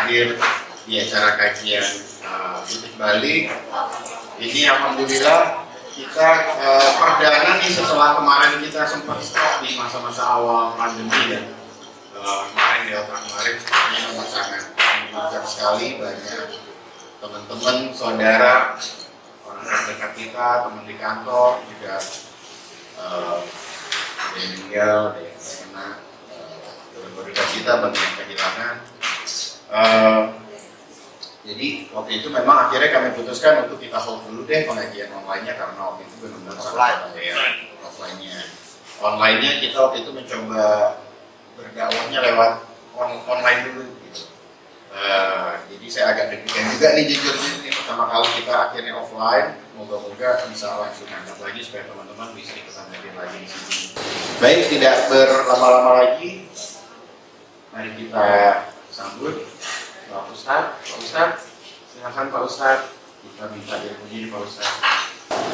hadir di acara kajian titik balik. Ini alhamdulillah kita perdana nih setelah kemarin kita sempat stop di masa-masa awal pandemi ya. Kemarin Delta kemarin sebenarnya sangat mengucap sekali, banyak teman-teman, saudara, orang terdekat kita, teman di kantor juga ada yang meninggal, ada yang kena berduka cita, banyak yang kehilangan. Jadi waktu itu memang akhirnya kami putuskan untuk kita hold dulu deh pengajian online-nya, karena waktu itu benar-benar offline-nya. Online-nya kita waktu itu mencoba berdakwahnya lewat online dulu gitu. Jadi saya agak deg-degan juga nih jujur, ini pertama kali kita akhirnya offline. Moga-moga bisa langsung angkat lagi supaya teman-teman bisa ikutan hadir lagi di sini. Baik, tidak berlama-lama lagi, mari kita sambut Pak Ustadz. Pak Ustadz, silakan Pak Ustadz, kita minta ilmunya Pak Ustadz.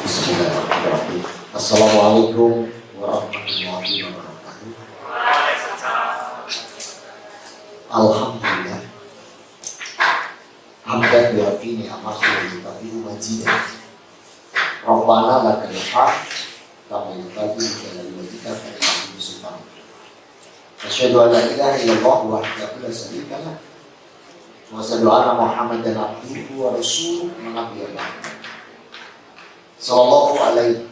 Bismillahirrahmanirrahim. Assalamualaikum warahmatullahi wabarakatuh. Alhamdulillah. Hamdan yuafi ni'amahu wa yukafi'u majidah. Rabbana lakal hamd kama yanbaghi li jalali wajhika wa li 'azimi sultanik. Asyhadu an la ilaha illallah wahdahu la syarika lah. Wa asyhadu anna Muhammadan abduhu wa rasuluhu nabiyyan ba'd. Sallallahu alaihi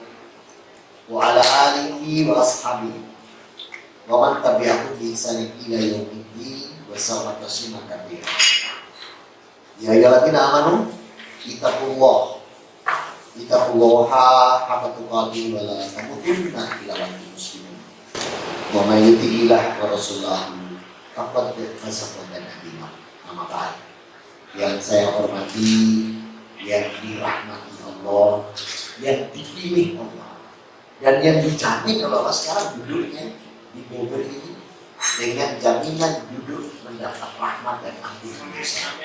wa ala alihi wa ashabihi wa man tabi'ahum bi ihsanin ila yaumiddin wa sallama tasliman katsiran. Ya ayyuhalladzina amanu ittaqullaha haqqa tuqatih wa la tamutunna illa wa antum muslimun. Wa may yuti'illah wa rasulahu faqad faza fawzan 'azima. Amma ba'd. Yang saya hormati, yang dirahmati Allah, yang dipilih Allah, dan yang dijamin oleh Allah sekarang duduknya di Bogor ini dengan jaminan duduk mendapat rahmat dan ampunan dosa.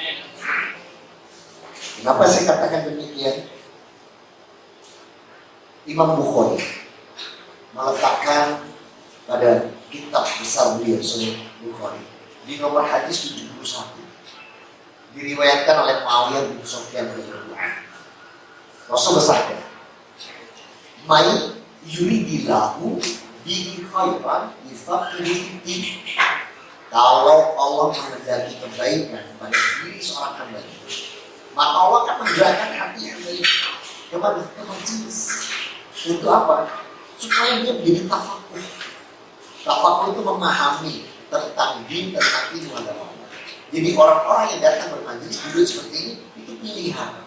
Kenapa saya katakan demikian? Imam Bukhari meletakkan pada kitab besar beliau, Sahih Bukhari, di nomor hadis 71, diriwayatkan oleh Muawiyah bin Sufyan radhiyallahu anhu. Rasul bersabda, "Mai yuridillahu bihi khairan yufaqihu fid." Kalau Allah menghendaki kebaikan pada diri seorang hamba, maka Allah akan menggerakkan hati hamba kepada majelis. Untuk apa? Supaya dia menjadi tafakur. Tafakur itu memahami tentang din, tentang ilmu agama. Jadi orang-orang yang datang bermajelis duduk seperti ini itu pilihan.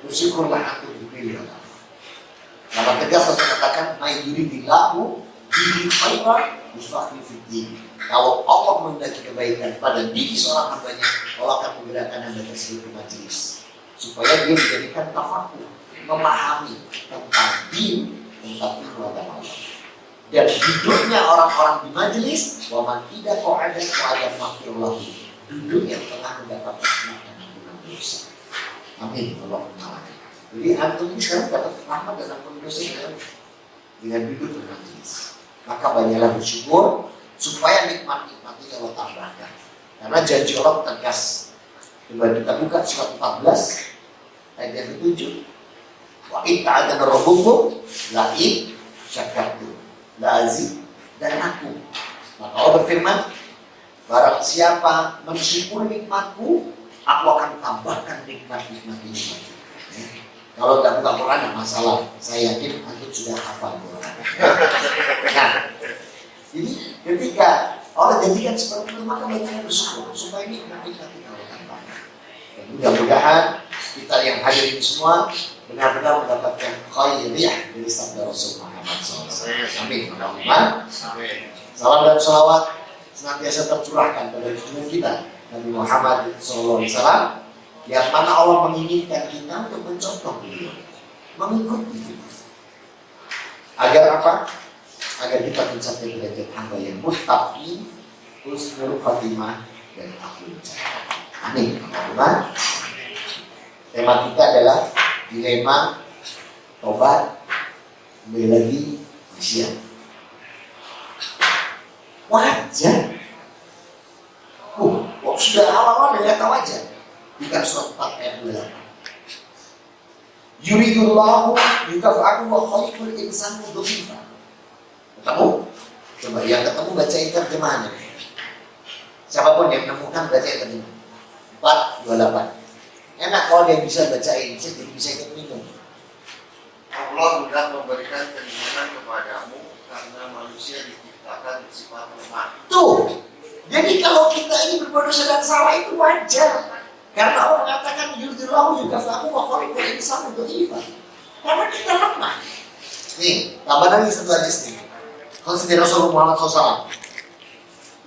Bersyukurlah aku dipilih Allah. Karena tegas saya katakan, "May yuridillahu bihi khairan yufaqihu fid din." Kalau Allah menghendaki kebaikan pada diri seorang hambanya, Allah akan menggerakkan hamba tersebut ke majelis supaya dia menjadikan tafakur, memahami tentang din, tentang ilmu agama Allah. Dan hidupnya orang-orang di majelis, wa man tidak qa'ada qa'ada maghfirullah, duduk yang telah mendapat rahmat dan ampunan dosa. Amin. Allahumma. Jadi antum ini sekarang dapat rahmat dan ampunan dosa dengan duduk di majelis. Maka banyaklah bersyukur supaya nikmat-nikmat ini Allah tambahkan. Karena janji Allah tegas. Coba kita buka surat 14 ayat yang ke-7. Wa in ta'adana rabbukum la in syakartum la azid, dan aku. Maka Allah berfirman, barang siapa mensyukur nikmatku, aku akan tambahkan nikmat-nikmat ini. Kalau tak buka Quran tidak masalah. Saya yakin antum sudah hafal Quran. Nah, jadi ketika Allah jadikan seperti itu, maka banyak bersyukur supaya ini nikmat-nikmat kita Allah tambahkan. Dan mudah-mudahan kita yang hadir ini semua benar-benar mendapatkan khairiyah dari sabda Rasul Muhammad SAW. Amin. Salam dan salawat senantiasa tercurahkan pada junjungan kita Nabi Muhammad SAW, yang mana Allah menginginkan kita untuk mencontoh beliau, mengikuti beliau. Agar apa? Agar kita mencapai derajat hamba yang muttaqi, husnul khatimah, dan akhir zaman. Amin. Tema kita adalah dilema tobat, kembali lagi maksiat. Wajar. Kok sudah awal-awal nggak tahu aja. Bukan surat 4 ayat 28. Yuridullahu yukafa'akum wa khalikul insanu dhu'ifa. Ketemu? Coba yang ketemu bacain terjemahannya. Siapapun yang menemukan bacain terjemahan. 428. Enak kalau dia bisa bacain, bisa ikut minum. Allah mudah memberikan keinginan kepadamu karena manusia diciptakan bersifat lemah. Tuh. Jadi kalau kita ini berbuat dosa dan salah itu wajar. Karena Allah mengatakan yuridullahu yukafa'akum wa khalikul insanu dhu'ifa. Karena kita lemah. Nih, tambah lagi satu hadis nih. Konsider Rasulullah Muhammad SAW.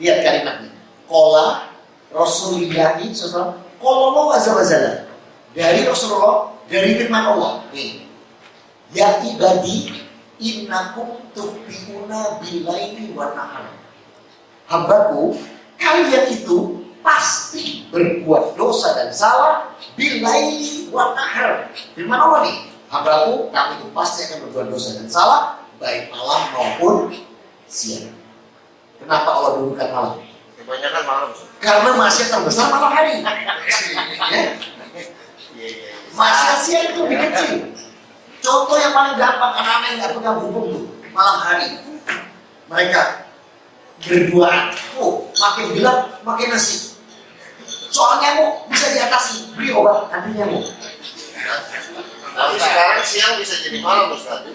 Lihat kalimatnya. Qala Rasulillahi SAW. Qala azza wa jalla. Dari Rasulullah, dari firman Allah. Nih. Ya ibadi innakum tu'minuna billaili wa nahar. Hambaku, kalian itu pasti berbuat dosa dan salah billaili wa nahar. Firman Allah nih. Hambaku, kamu itu pasti akan berbuat dosa dan salah baik malam maupun siang. Kenapa Allah dulukan malam? Kebanyakan malam. Karena maksiat terbesar malam hari. Maksiat siang itu lebih kecil. Contoh yang paling gampang anak-anak yang nggak pegang hukum tuh malam hari. Mereka berduaan. Oh, makin gelap makin nasi. Soal nyamuk bisa diatasi. Beli obat anti nyamuk. Tapi sekarang siang bisa jadi malam, Ustaz.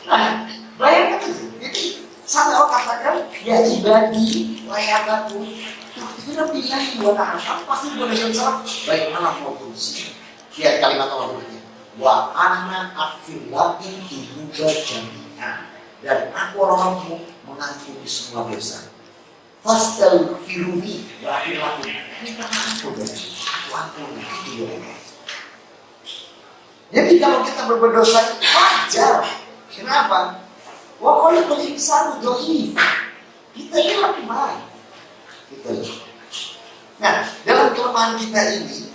Nah, bayangkan itu. Jadi sampai Allah katakan ya ibadi layakaku itu lebih lagi buat apa? Pasti buat yang salah baik malam maupun siang. Lihat kalimat Allah berikutnya. Wa anna akfillahi tububa jami'an. Dan aku Allahmu mengampuni semua dosa. Fastaghfiruni wa aghfir lakum. Minta maaf kepada aku ampuni itu ya Allah. Jadi kalau kita berbuat dosa wajar. Kenapa? Wa khalikul insanu dhaif. Kita ini lemah. Gitu. Nah, dalam kelemahan kita ini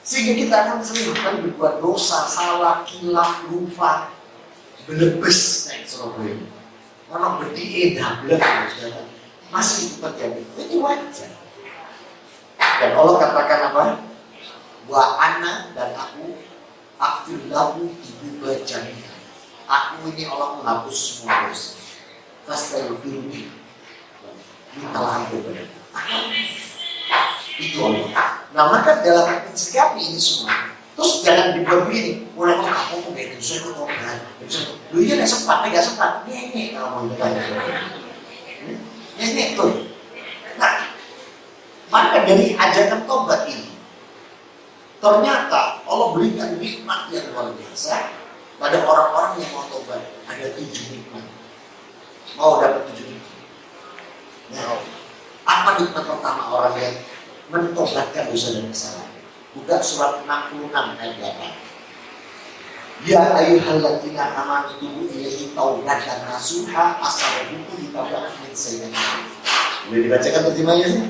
sehingga kita akan sering kali berbuat dosa, salah, kilaf, lupa, belebes, naik Surabaya. Orang berdiri, dablek, masih itu terjadi. Ini wajar. Dan Allah katakan apa? Wa ana dan aku aghfirlahu tububa jami'an. Aku ini Allah menghapus semua dosa. Fastaghfiruni. Mintalah ampun kepada itu Allah. Nah maka dalam sikapi ini semua, terus jangan dibuat begini. Mulai kamu kok gak bisa ikut obat, lu iya gak sempat, gak sempat. Nyenyek kalau mau ikut nyenyek tuh. Nah, maka dari ajakan tobat ini, ternyata Allah berikan nikmat yang luar biasa pada orang-orang yang mau tobat. Ada 7 nikmat. Mau dapat 7 nikmat. Nah, apa nikmat pertama orang yang mentobatkan dosa dan kesalahan? Buka surat 66 ayat 8. Ya ayyuhalladzina amanu tubu ilaihi taubatan nasuha asabukum ditabrak min sayyi'atikum. Boleh dibacakan terjemahnya sih?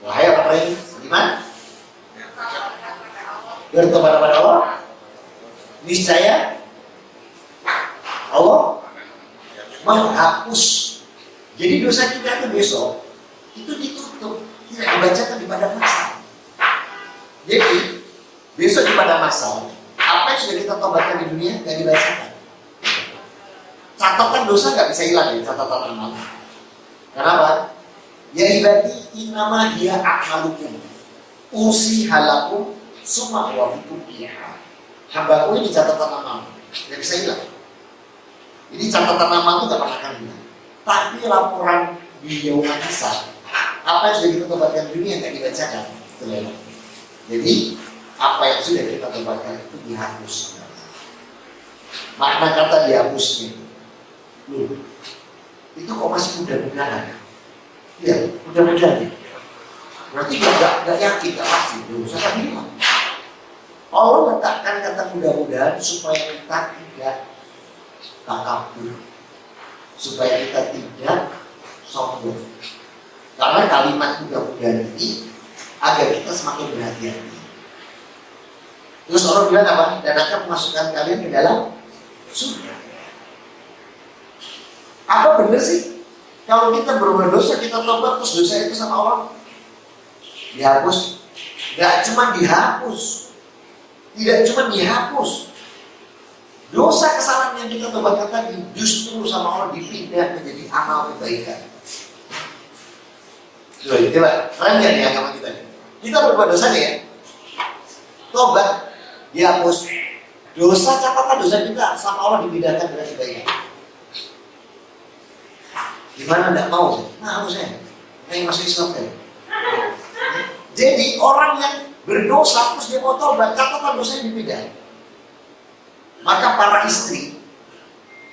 Wahai orang yang beriman, bertobat kepada Allah, niscaya Allah menghapus. Jadi dosa kita itu besok itu ditutup, tidak dibacakan di padang mahsyar. Jadi besok di padang mahsyar apa yang sudah kita tobatkan di dunia nggak dibacakan. Catatan dosa nggak bisa hilang ya, catatan amal. Kenapa? Ya ibadi innama hiya a'malukum usi halakum summa wafikum biha. Hambaku ini catatan amal, nggak bisa hilang. Ini catatan amal itu nggak pernah akan hilang. Tapi laporan di yaumul hisab, apa yang sudah kita tobatkan di dunia nggak dibacakan. Jadi apa yang sudah kita tobatkan itu dihapus. Makna kata dihapusnya itu kok masih mudah-mudahan? Ya, mudah-mudahan. Berarti nggak yakin, nggak pasti. Saya bilang Allah letakkan kata mudah-mudahan supaya kita tidak takabur, supaya kita tidak sombong. Karena kalimat mudah-mudahan ini agar kita semakin berhati-hati. Terus Allah bilang apa? Dan akan memasukkan kalian ke dalam surga. Apa benar sih? Kalau kita berbuat dosa, kita tobat, terus dosa itu sama Allah dihapus. Gak cuma dihapus, tidak cuma dihapus, dosa kesalahan yang kita tobatkan tadi justru sama Allah dipindah menjadi amal kebaikan. Coba, keren gak nih agama kita? Kita berbuat dosa nih ya, tobat, dihapus, dosa, catatan dosa kita sama Allah dipindahkan dengan kebaikan. Gimana enggak mau? Mau saya. Kayak masuk Islam saya. Jadi orang yang berdosa terus dia mau tobat, catatan dosanya dipindah. Maka para istri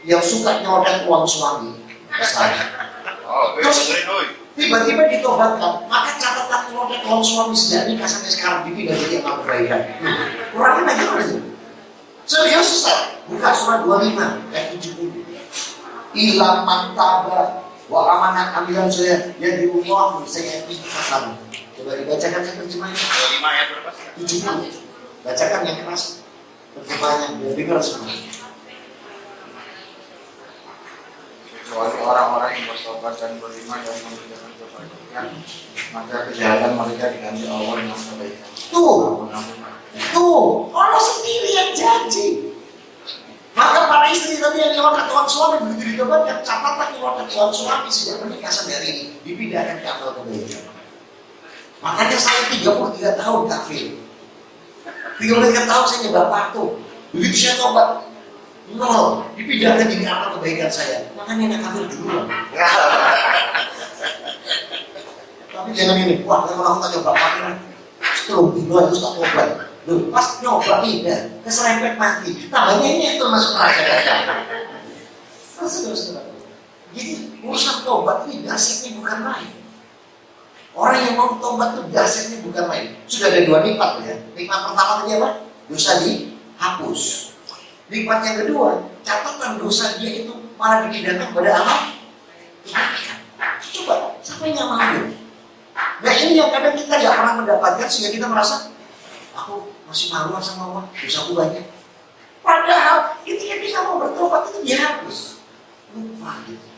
yang suka nyodek uang suami, misalnya, terus tiba-tiba ditobatkan, maka catatan nyodek uang suami sejak nikah sampai sekarang dipindah jadi amal kebaikan. Kurangnya lagi mana sih? Serius Ustaz? Buka surat 25 ayat 70. Ilam mantaba wa amanat ambilan saya yang diubah saya kamu. Coba dibacakan saya terjemahnya. 25 ayat berapa? 70. Bacakan yang keras. Terjemahnya biar dengar semua. Kecuali orang-orang yang bertobat dan beriman dan mengerjakan kebaikan, maka kejahatan mereka diganti Allah dengan kebaikan. Tuh, Allah sendiri yang janji. Maka para istri tadi yang nyolong tuan suami begitu ditobatkan, catatan nyolong tuan suami sejak menikah sampai hari ini dipindahkan ke amal kebaikan. Makanya saya 33 tahun kafir. 33 tahun saya nyebar waktu. Begitu saya tobat, nol, dipindahkan jadi amal kebaikan saya. Makanya anak kafir duluan. Tapi jangan ini, wah kalau orang tak nyoba kafiran, setelah dulu itu tak tobat. Loh, pas nyoba pindah, keserempet mati. Namanya ini itu masuk neraka. Saudara-saudara. Jadi urusan tobat ini dasarnya bukan main. Orang yang mau tobat itu dasarnya bukan main. Sudah ada dua nikmat ya. Nikmat pertama tadi apa? Dosa dihapus. Nikmat yang kedua, catatan dosa dia itu malah dipindahkan pada amal kebaikan. Coba, siapa yang nggak mau? Nah ini yang kadang kita nggak pernah mendapatkan sehingga kita merasa aku masih malu sama Allah, dosaku banyak. Padahal ketika kita mau bertobat itu dihapus. Lupa gitu.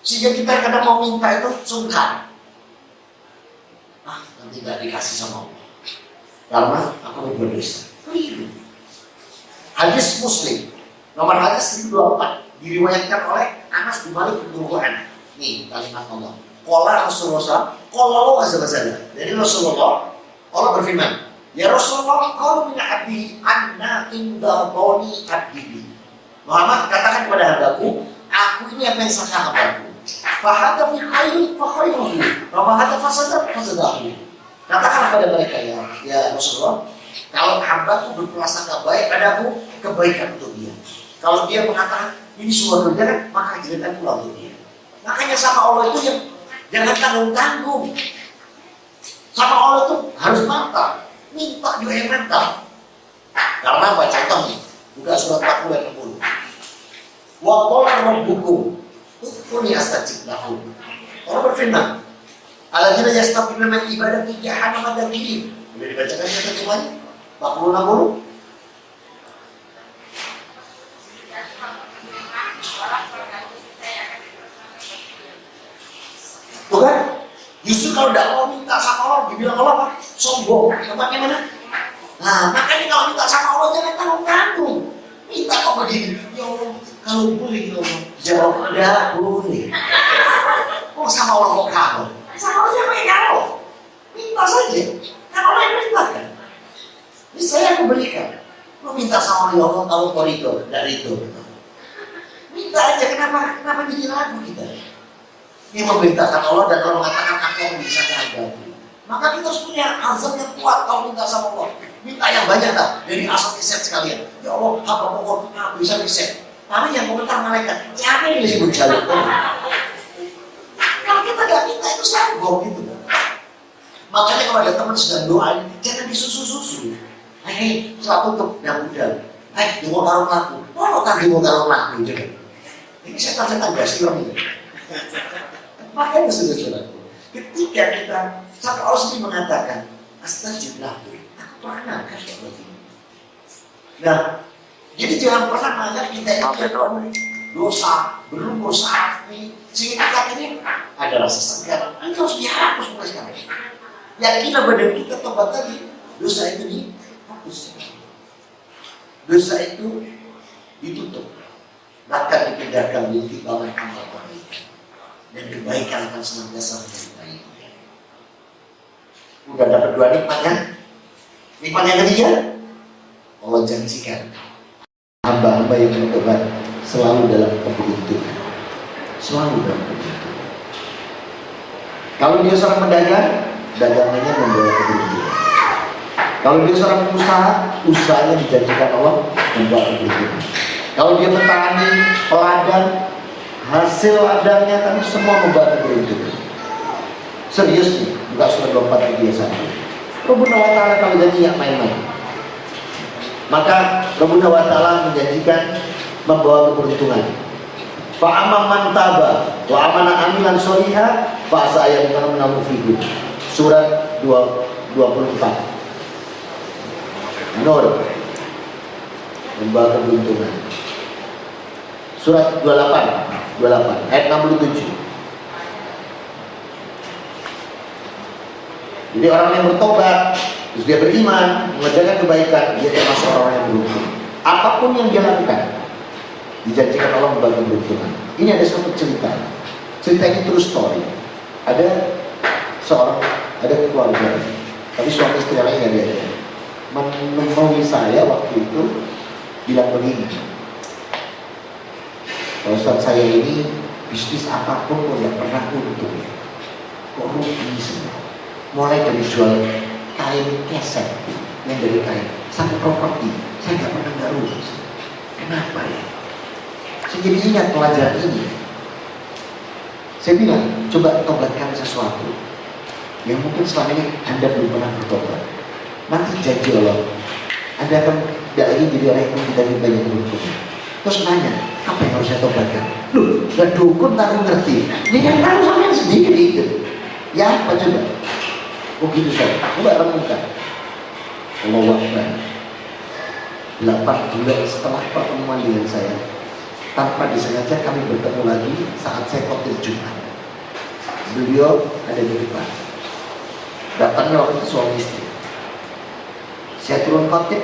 Sehingga kita kadang mau minta itu sungkan. Nanti gak dikasih sama Allah karena aku berbuat dosa. Keliru. Hadis Muslim nomor hadis 1024 diriwayatkan oleh Anas bin Malik bin Ruhan. Nih kalimat Allah. Qala Rasulullah, qala Allah azza wa jalla. Dari Rasulullah, Allah berfirman, ya Rasulullah, qalu min abdi anna inda dhoni abdi. Muhammad katakan kepada hambaku, aku ini apa yang sangka hambaku. Fahada fi khairin fa khairuhu, wa fahada fasada fasadahu. Katakanlah pada mereka ya Rasulullah, kalau hamba itu berprasangka baik padaku, kebaikan untuk dia. Kalau dia mengatakan ini sebuah kejelekan, maka kejelekan pula untuk dia. Makanya sama Allah itu yang jangan tanggung-tanggung. Sama Allah itu harus mantap, minta juga yang mantap. Karena baca contohnya, buka surat 40 ayat 60. Wa qala rabbukum udkhuli astajib lahum. Allah berfirman, alladzina yastabiruna min ibadati jahannam madakhirin. Boleh dibacakan ya terjemahnya? 40 60. Tuh kan? Justru kalau tidak mau minta sama Allah, dibilang Allah apa? Sombong. Tempatnya mana? Nah, makanya kalau minta sama Allah jangan tanggung-tanggung. Minta kok begini, ya Allah, kalau boleh ya Allah, jawab enggak boleh. Oh sama Allah kok kamu? Sama Allah siapa yang kalau? Minta saja. Kan Allah yang perintahkan. Ini saya aku berikan. Lo minta sama Allah, ya Allah, kalau kau itu dari itu. Minta aja, kenapa jadi ragu kita? Ini memerintahkan Allah dan Allah mengatakan aku yang bisa hamba. Maka kita harus punya azam yang kuat kalau minta sama Allah. Minta yang banyak dah, dari asal riset sekalian. Ya Allah, hamba pokok aku bisa riset. Tapi yang komentar malaikat, siapa yang disebut jalur? Kalau kita gak minta itu sanggup gitu. Makanya kalau ada teman sedang doa, jangan disusu-susu. Hei, setelah tutup dan udah. Hei, di mau karung laku. Oh, kan di mau karung laku. Ini setan-setan gak sih orang ini. Makanya saudara-saudara, ketika kita sampai Allah sendiri mengatakan, astajiblah, aku pernah kasih begini. Nah, jadi jangan pernah menganggap kita itu dosa, berlumpur sapi, sehingga kita ini ada rasa segan. Ini harus dihapus mulai sekarang. Yakinlah badan kita tobat tadi, dosa itu dihapus, dosa itu ditutup, bahkan dipindahkan menjadi timbangan amal kebaikan, dan kebaikan akan senantiasa menjadi baik. Udah dapat dua nikmat kan? Nikmat yang ketiga, Allah janjikan hamba-hamba yang bertobat selalu dalam keberuntungan, selalu dalam keberuntungan. Kalau dia seorang pedagang, dagangannya membawa keberuntungan. Kalau dia seorang pengusaha, usahanya dijanjikan Allah membawa keberuntungan. Kalau dia petani, peladang, hasil ladangnya kan semua membawa keberuntungan. Serius nih, bukan surat 24 biasa. Rabbuna wa ta'ala kalau janji nggak main-main. Maka Rabbuna wa ta'ala menjanjikan membawa keberuntungan. Fa'amam man taba wa amana amilan sholiha fa saya bukan menamu figur. Surat 24. Nur membawa keberuntungan. Surat 28 ayat 67. Jadi orang yang bertobat, terus dia beriman, mengerjakan kebaikan, dia termasuk orang yang beruntung. Apapun yang dia lakukan, dijanjikan Allah membawa keberuntungan. Ini ada satu cerita. Cerita ini true story. Ada keluarga, tapi suami istri lainnya nggak ada. Menemui saya waktu itu bilang begini, kalau Ustaz saya ini bisnis apapun tidak pernah untung, kok rugi semua. Mulai dari jual kain keset yang dari kain sampai properti, saya nggak pernah nggak rugi. Kenapa ya? Saya jadi ingat pelajaran ini. Saya bilang, coba tobatkan sesuatu yang mungkin selama ini Anda belum pernah bertobat. Nanti janji Allah, Anda akan tidak lagi jadi orang yang kita banyak beruntung. Terus nanya, apa yang harus saya tobatkan? Loh, gak dukun tak ngerti. Ini yang tahu sampai sendiri gitu. Ya apa coba? Oh gitu saya, coba renungkan. Allah Akbar. 8 bulan setelah pertemuan dengan saya, tanpa disengaja kami bertemu lagi saat saya khotbah Jumat. Beliau ada di depan. Datangnya waktu itu suami istri. Saya turun khotbah,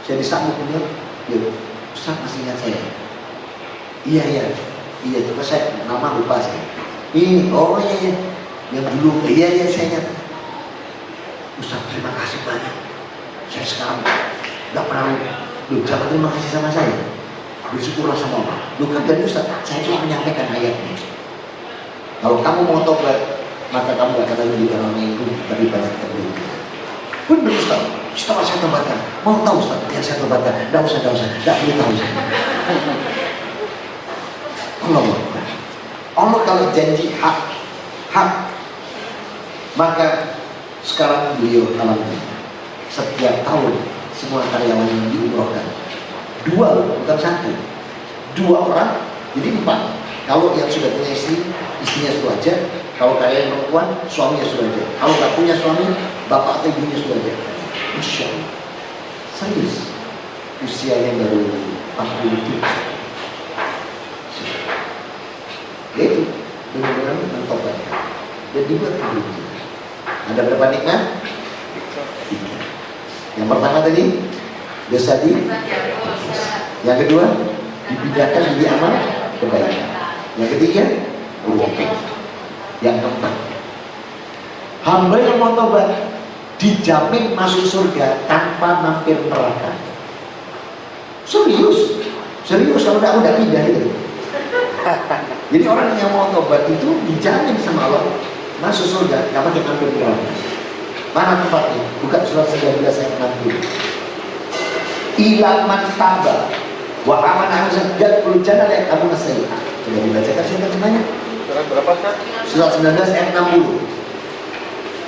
saya disambut beliau. Ya, Ustaz masih ingat saya? Iya, coba saya nama lupa saya. Ini, oh iya, yang dulu, iya saya ingat. Ustaz terima kasih banyak. Saya sekarang nggak pernah ucapkan terima kasih sama saya. Bersyukurlah sama Allah. Bukan dari Ustaz, saya cuma menyampaikan ayatnya. Kalau kamu mau tobat, maka kamu akan lagi jadi orang yang rugi, tapi banyak keberuntungan. Benar Ustaz, setelah saya tobatkan, mau tahu Ustaz, yang saya tobatkan, tidak usah, tidak perlu tahu saya. Allah kalau janji hak, maka sekarang beliau alami setiap tahun semua karyawan yang diumrohkan 2 loh, bukan 1, 2 orang jadi 4. Kalau yang sudah punya istri, istrinya Suhaja. Kalau karyawan perempuan, suaminya Suhaja. Kalau nggak punya suami, bapak atau ibunya Suhaja. Masya Allah, serius, usianya baru 47. Itu benar-benar mentobatkan dan dibuat keberuntungan. Ada berapa nikmat? 3. Yang pertama tadi dosa yang kedua dipindahkan jadi amal kebaikan. Yang ketiga beruntung. Yang keempat, hamba yang mau tobat dijamin masuk surga tanpa mampir neraka. Serius kalau udah pindah itu. Jadi orang yang mau tobat itu dijamin sama Allah masuk surga, nggak pakai mampir neraka. Mana tempatnya? Buka surat 19 ayat 60. Ila man taba wa amana dan kulujana ayat Abu Nasir. Coba dibacakan saya terjemahnya. Surat berapa Ustaz? Surat 19 ayat 60.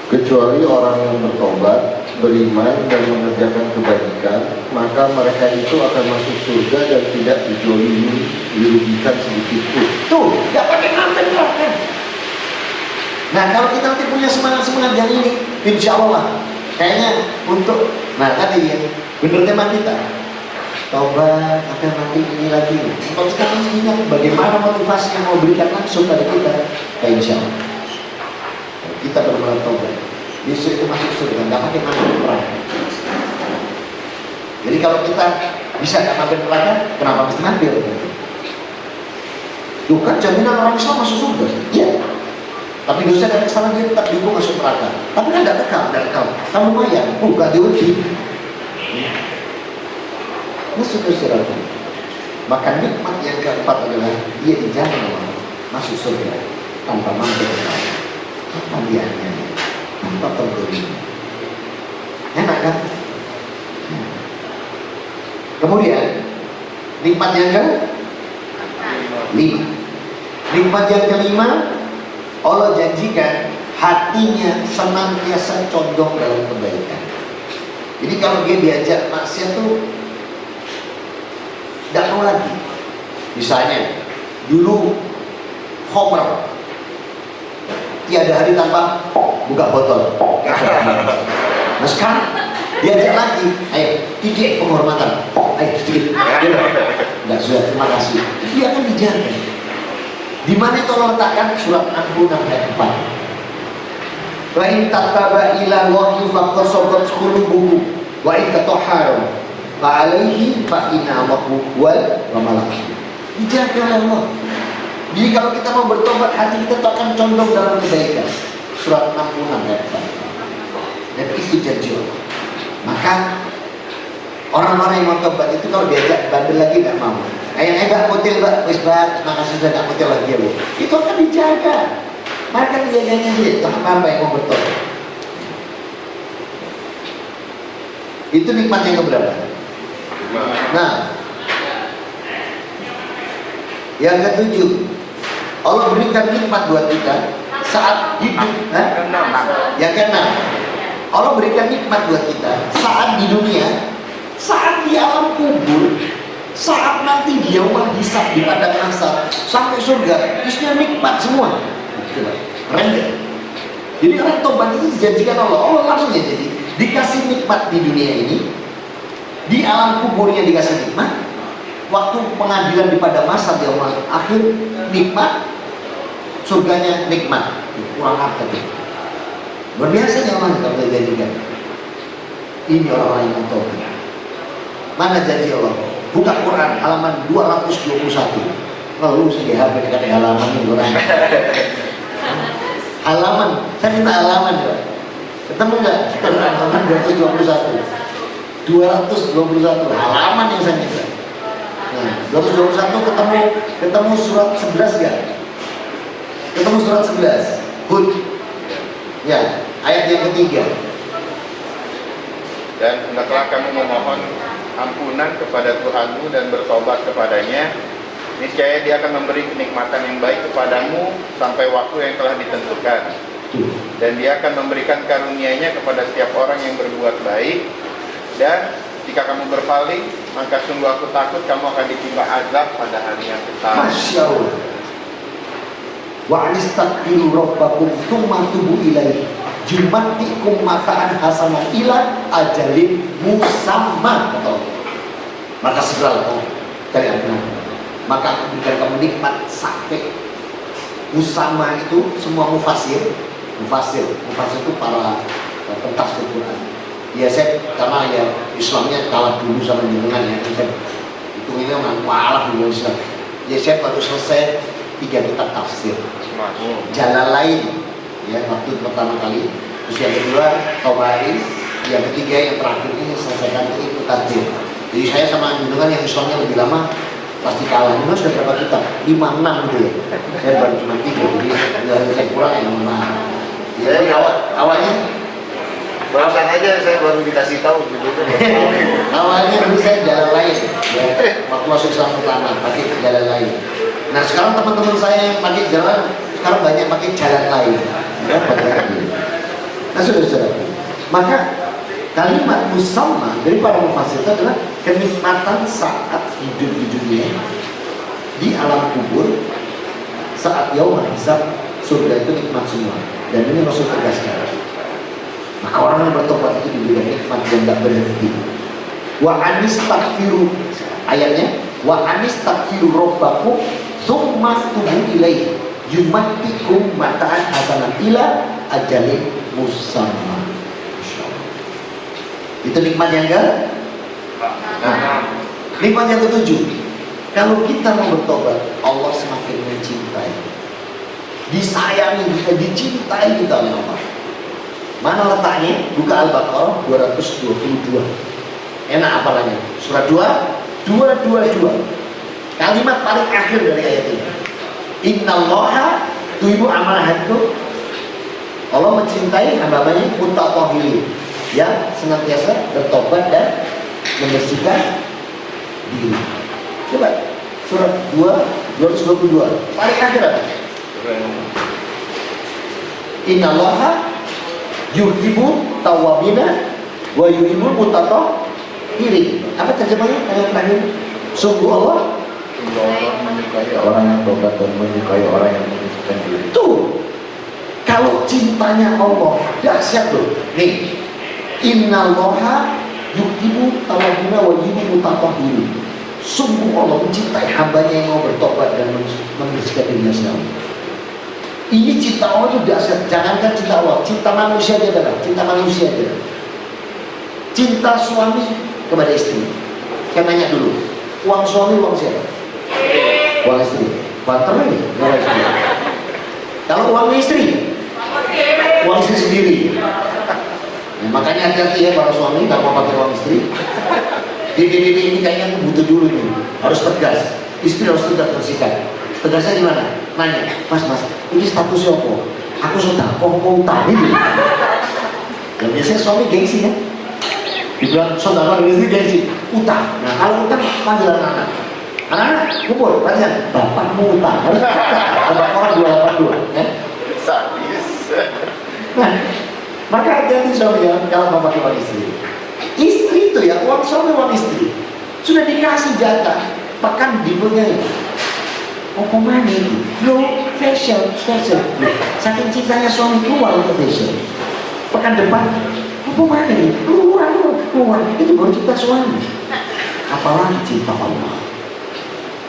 Kecuali orang yang bertobat, beriman dan mengerjakan kebaikan, maka mereka itu akan masuk surga dan tidak dijolimi, dirugikan sedikit pun. Tuh, nggak pakai mampir neraka. Nah kalau kita nanti punya semangat yang ini, insya Allah kayaknya untuk, nah tadi ya bener tema kita, Taubat akan nanti ini lagi. Kalau kita ingat bagaimana motivasi yang mau berikan langsung pada kita, insya Allah kita benar-benar taubat, besok itu masuk surga, nggak pakai mampir neraka. Jadi kalau kita bisa nggak mampir neraka, kenapa mesti mampir? Itu kan jaminan orang Islam masuk surga. Iya. Tapi dosa dan kesalahan dia tetap dihukum masuk neraka. Tapi kan tidak kekal. Kan lumayan, bukan diuji. Masuk ke surga. Maka nikmat yang keempat adalah dia dijamin Allah masuk surga tanpa mampir neraka, tanpa dianiaya, tanpa tergoda. Enak kan? Kemudian nikmat yang kelima. Nikmat yang kelima, Allah janjikan hatinya senantiasa condong dalam kebaikan. Jadi kalau dia diajak maksiat tuh tidak mau lagi. Misalnya dulu khomer, tiada hari tanpa buka botol. Nah sekarang diajak lagi, ayo titik penghormatan, ayo sedikit. Enggak, sudah, terima kasih. Dia akan dijaga. Di mana itu Allah letakkan? Surat 66 ayat 4. Wa in tattaba ila wahyi faqad sabat qulubuhum wa in tatahharu fa alaihi fa inna wal wa malaikat. Dijaga oleh Allah. Jadi kalau kita mau bertobat, hati kita akan condong dalam kebaikan. Surat 66 ayat 4. Dan itu janji Allah. Maka orang-orang yang mau tobat itu kalau diajak bandel lagi tidak mau. Ayo mbak kutil mbak, wis mbak, makasih sudah nggak kutil lagi ya bu. Itu akan dijaga. Mereka menjaganya dia. Itu apa yang mau bertobat? Itu nikmat yang keberapa? Nah, yang ketujuh, Allah berikan nikmat buat kita saat hidup. Yang keenam, Allah berikan nikmat buat kita saat di dunia, saat di alam kubur, saat nanti dia hisab di padang mahsyar sampai surga, isinya nikmat semua. Keren gak? Jadi orang tobat itu dijanjikan Allah langsung ya, jadi dikasih nikmat di dunia ini, di alam kuburnya dikasih nikmat, waktu pengadilan di padang mahsyar di Allah akhir nikmat, surganya nikmat. Kurang apa tuh? Luar biasa ya Allah kita menjanjikan. Ini orang-orang yang tobat. Mana janji Allah? Buka Quran halaman 221. Lalu sih di HP dekat halaman ini orang. Halaman, saya minta halaman ya. Ketemu nggak? Halaman 221. 221 halaman yang saya minta. Nah, 221 ketemu surat 11 nggak? Ketemu surat 11. Hud. Ya, ayat yang ketiga. Dan hendaklah kamu memohon ampunan kepada Tuhanmu dan bertobat kepadanya. Niscaya Dia akan memberi kenikmatan yang baik kepadamu sampai waktu yang telah ditentukan. Dan Dia akan memberikan karunia-Nya kepada setiap orang yang berbuat baik. Dan jika kamu berpaling, maka sungguh aku takut kamu akan ditimpa azab pada hari yang besar. Masya Allah. Wa anistaghfiru rabbakum tsumma tubu ilaihi jumatikum mataan hasanah ila ajalin musamma, kata Allah. Maka segera kau cari ampunan, maka aku berikan kamu nikmat sampai musamma. Itu semua mufasir itu para pentafsir Quran. Ya saya karena ya Islamnya kalah dulu sama jenengan ya, saya hitungnya malah dulu Islam. Ya saya baru selesai 3 kitab tafsir. Jalalain ya waktu pertama kali, terus yang kedua Tabari, yang ketiga yang terakhir ini selesaikan itu Katsir. Jadi saya sama jenengan yang Islamnya lebih lama pasti kalah. Jenengan sudah berapa kitab? 5-6 gitu ya. Saya baru cuma 3, jadi saya kurang yang 5. Jadi awalnya Barusan aja saya baru dikasih tahu gitu. awalnya dulu saya jalan lain ya, waktu masuk Islam pertama pakai jalan lain. Nah sekarang teman-teman saya yang pakai jalan sekarang banyak pakai jalan lain ya, nah saudara-saudara, maka kalimat musamma dari para mufasir itu adalah kenikmatan saat hidup di dunia, di alam kubur, saat yaumul hisab, surga itu nikmat semua. Dan ini Rasul tegaskan. Maka orang yang bertobat itu diberikan nikmat yang tidak berhenti. Wa anistaghfiru, ayatnya wa anistaghfiru rabbakum tsumma tubu ilaihi yumatikum mata'an hasanan ila ajalin musamma. Itu nikmat yang ke? Nah, nikmat yang ketujuh, kalau kita mau bertobat, Allah semakin mencintai, disayangi kita, dicintai kita oleh Allah. Mana letaknya? Buka Al-Baqarah 222. Enak apalagi? Surat 222. Kalimat paling akhir dari ayat ini. Innallaha tuhibbu amalahakum. Allah mencintai hamba-hambanya mutatahhirin, yang senantiasa bertobat dan membersihkan diri. Coba surat 222 paling akhir apa? Innallaha yuhibbu tawwabina wa yuhibbul mutatahhirin. Apa terjemahnya ayat terakhir? Sungguh Allah menyukai orang yang tobat dan menyukai orang yang membersihkan diri. tuh, kalau cintanya Allah dahsyat loh. Nih, innallaha yuhibbu tawwabina wa yuhibbul mutatahhirin. Sungguh Allah mencintai hambanya yang mau bertobat dan membersihkan dirinya sendiri. Ini cinta Allah itu dahsyat. Jangankan cinta Allah, cinta manusia aja adalah cinta manusia aja. Cinta suami kepada istri. Saya tanya dulu, uang suami uang siapa? Uang istri. Banter nih, uang istri. Kalau uang istri, uang istri sendiri. Nah, makanya hati-hati ya para suami kalau mau pakai uang istri. Ini kayaknya aku butuh dulu nih, harus tegas. Istri harus tegas bersikap. Tegasnya gimana? Nanya, mas, ini statusnya apa? Aku sudah mau utang ini. Dan biasanya suami gengsi ya. Dibilang saudara istri gengsi, utang. Nah kalau utang panggil anak-anak. Anak-anak, kumpul, kalian bapakmu utang. Harus Al-Baqarah 282 ya. Sadis. Nah, maka hati-hati suami ya kalau mau pakai uang istri. Istri itu ya, uang suami uang istri sudah dikasih jatah, pekan dipunyai. Apa mana itu? Lo facial. Saking cintanya suami keluar untuk facial. Pekan depan, apa mana ini? Keluar. Itu baru cinta suami. Apalagi cinta Allah.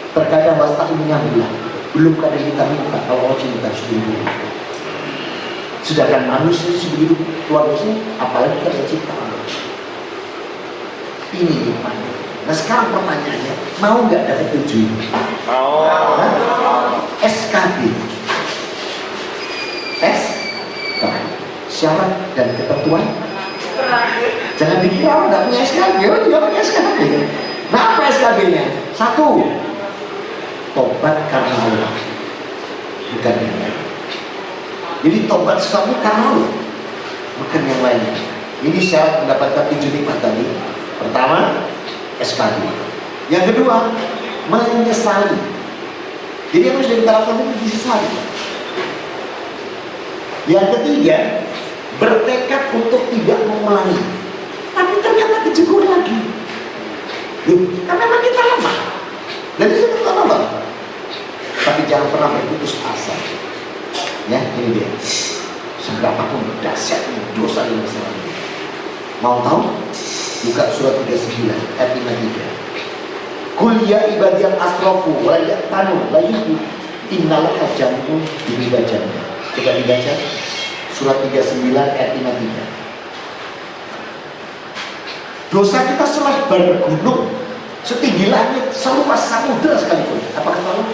Terkadang wasta'innya bilang, belum kadang kita minta kalau Allah cinta sendiri. Sedangkan manusia sebegitu luar biasa, apalagi kalau cinta Allah. Ini nikmatnya. Nah sekarang pertanyaannya, mau nggak dapat 7? Mau. SKB. Syarat dan ketentuan. Jangan dikira orang nggak punya SKB, orang juga punya SKB. Nah apa SKB-nya? 1, tobat karena Allah, bukan yang lain. Jadi tobat sesuatu karena Allah, bukan yang lainnya. Ini syarat mendapatkan 7 nikmat tadi. Pertama, SKB. Yang kedua, menyesali. Jadi yang harus kita lakukan itu disesali. Yang ketiga, bertekad untuk tidak mengulangi. Tapi ternyata kejegur lagi. Loh, karena memang kita lemah. Dan itu kita lemah. Tapi jangan pernah berputus asa. Ya, ini dia. Seberapapun dahsyatnya dosa yang besar ini. Mau tahu? Buka surat 39 ayat 53. Qul ya ibadiyal asrafu wa la yaqtanu la yusu innallaha jamu dibacanya. Coba dibaca surat 39 ayat 53. Dosa kita selebar gunung, setinggi langit, seluas samudra sekalipun. Apa kata Allah?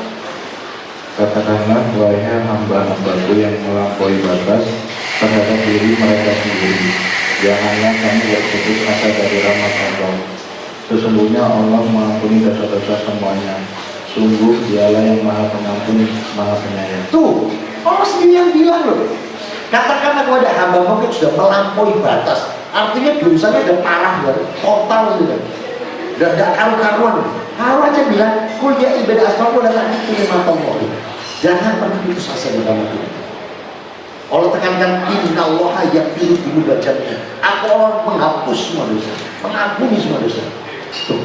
Katakanlah, wahai hamba-hambaku yang melampaui batas terhadap diri mereka sendiri, janganlah kamu berputus asa dari rahmat Allah. Sesungguhnya Allah mengampuni dosa-dosa semuanya. Sungguh Dialah yang Maha Pengampun, Maha Penyayang. Tuh, Allah sendiri yang bilang loh. Katakanlah kepada hamba-hamba sudah melampaui batas. Artinya dosanya udah parah banget, total sudah. Udah gak karu-karuan. Allah aja bilang, kul ya ibadah asrafu la ta'budu ma Allah. Jangan pernah putus asa bersama Tuhan. Allah tekankan innallaha yaghfiru dzunuba jami'an. Aku Allah menghapus semua dosa, mengampuni semua dosa. Tuh,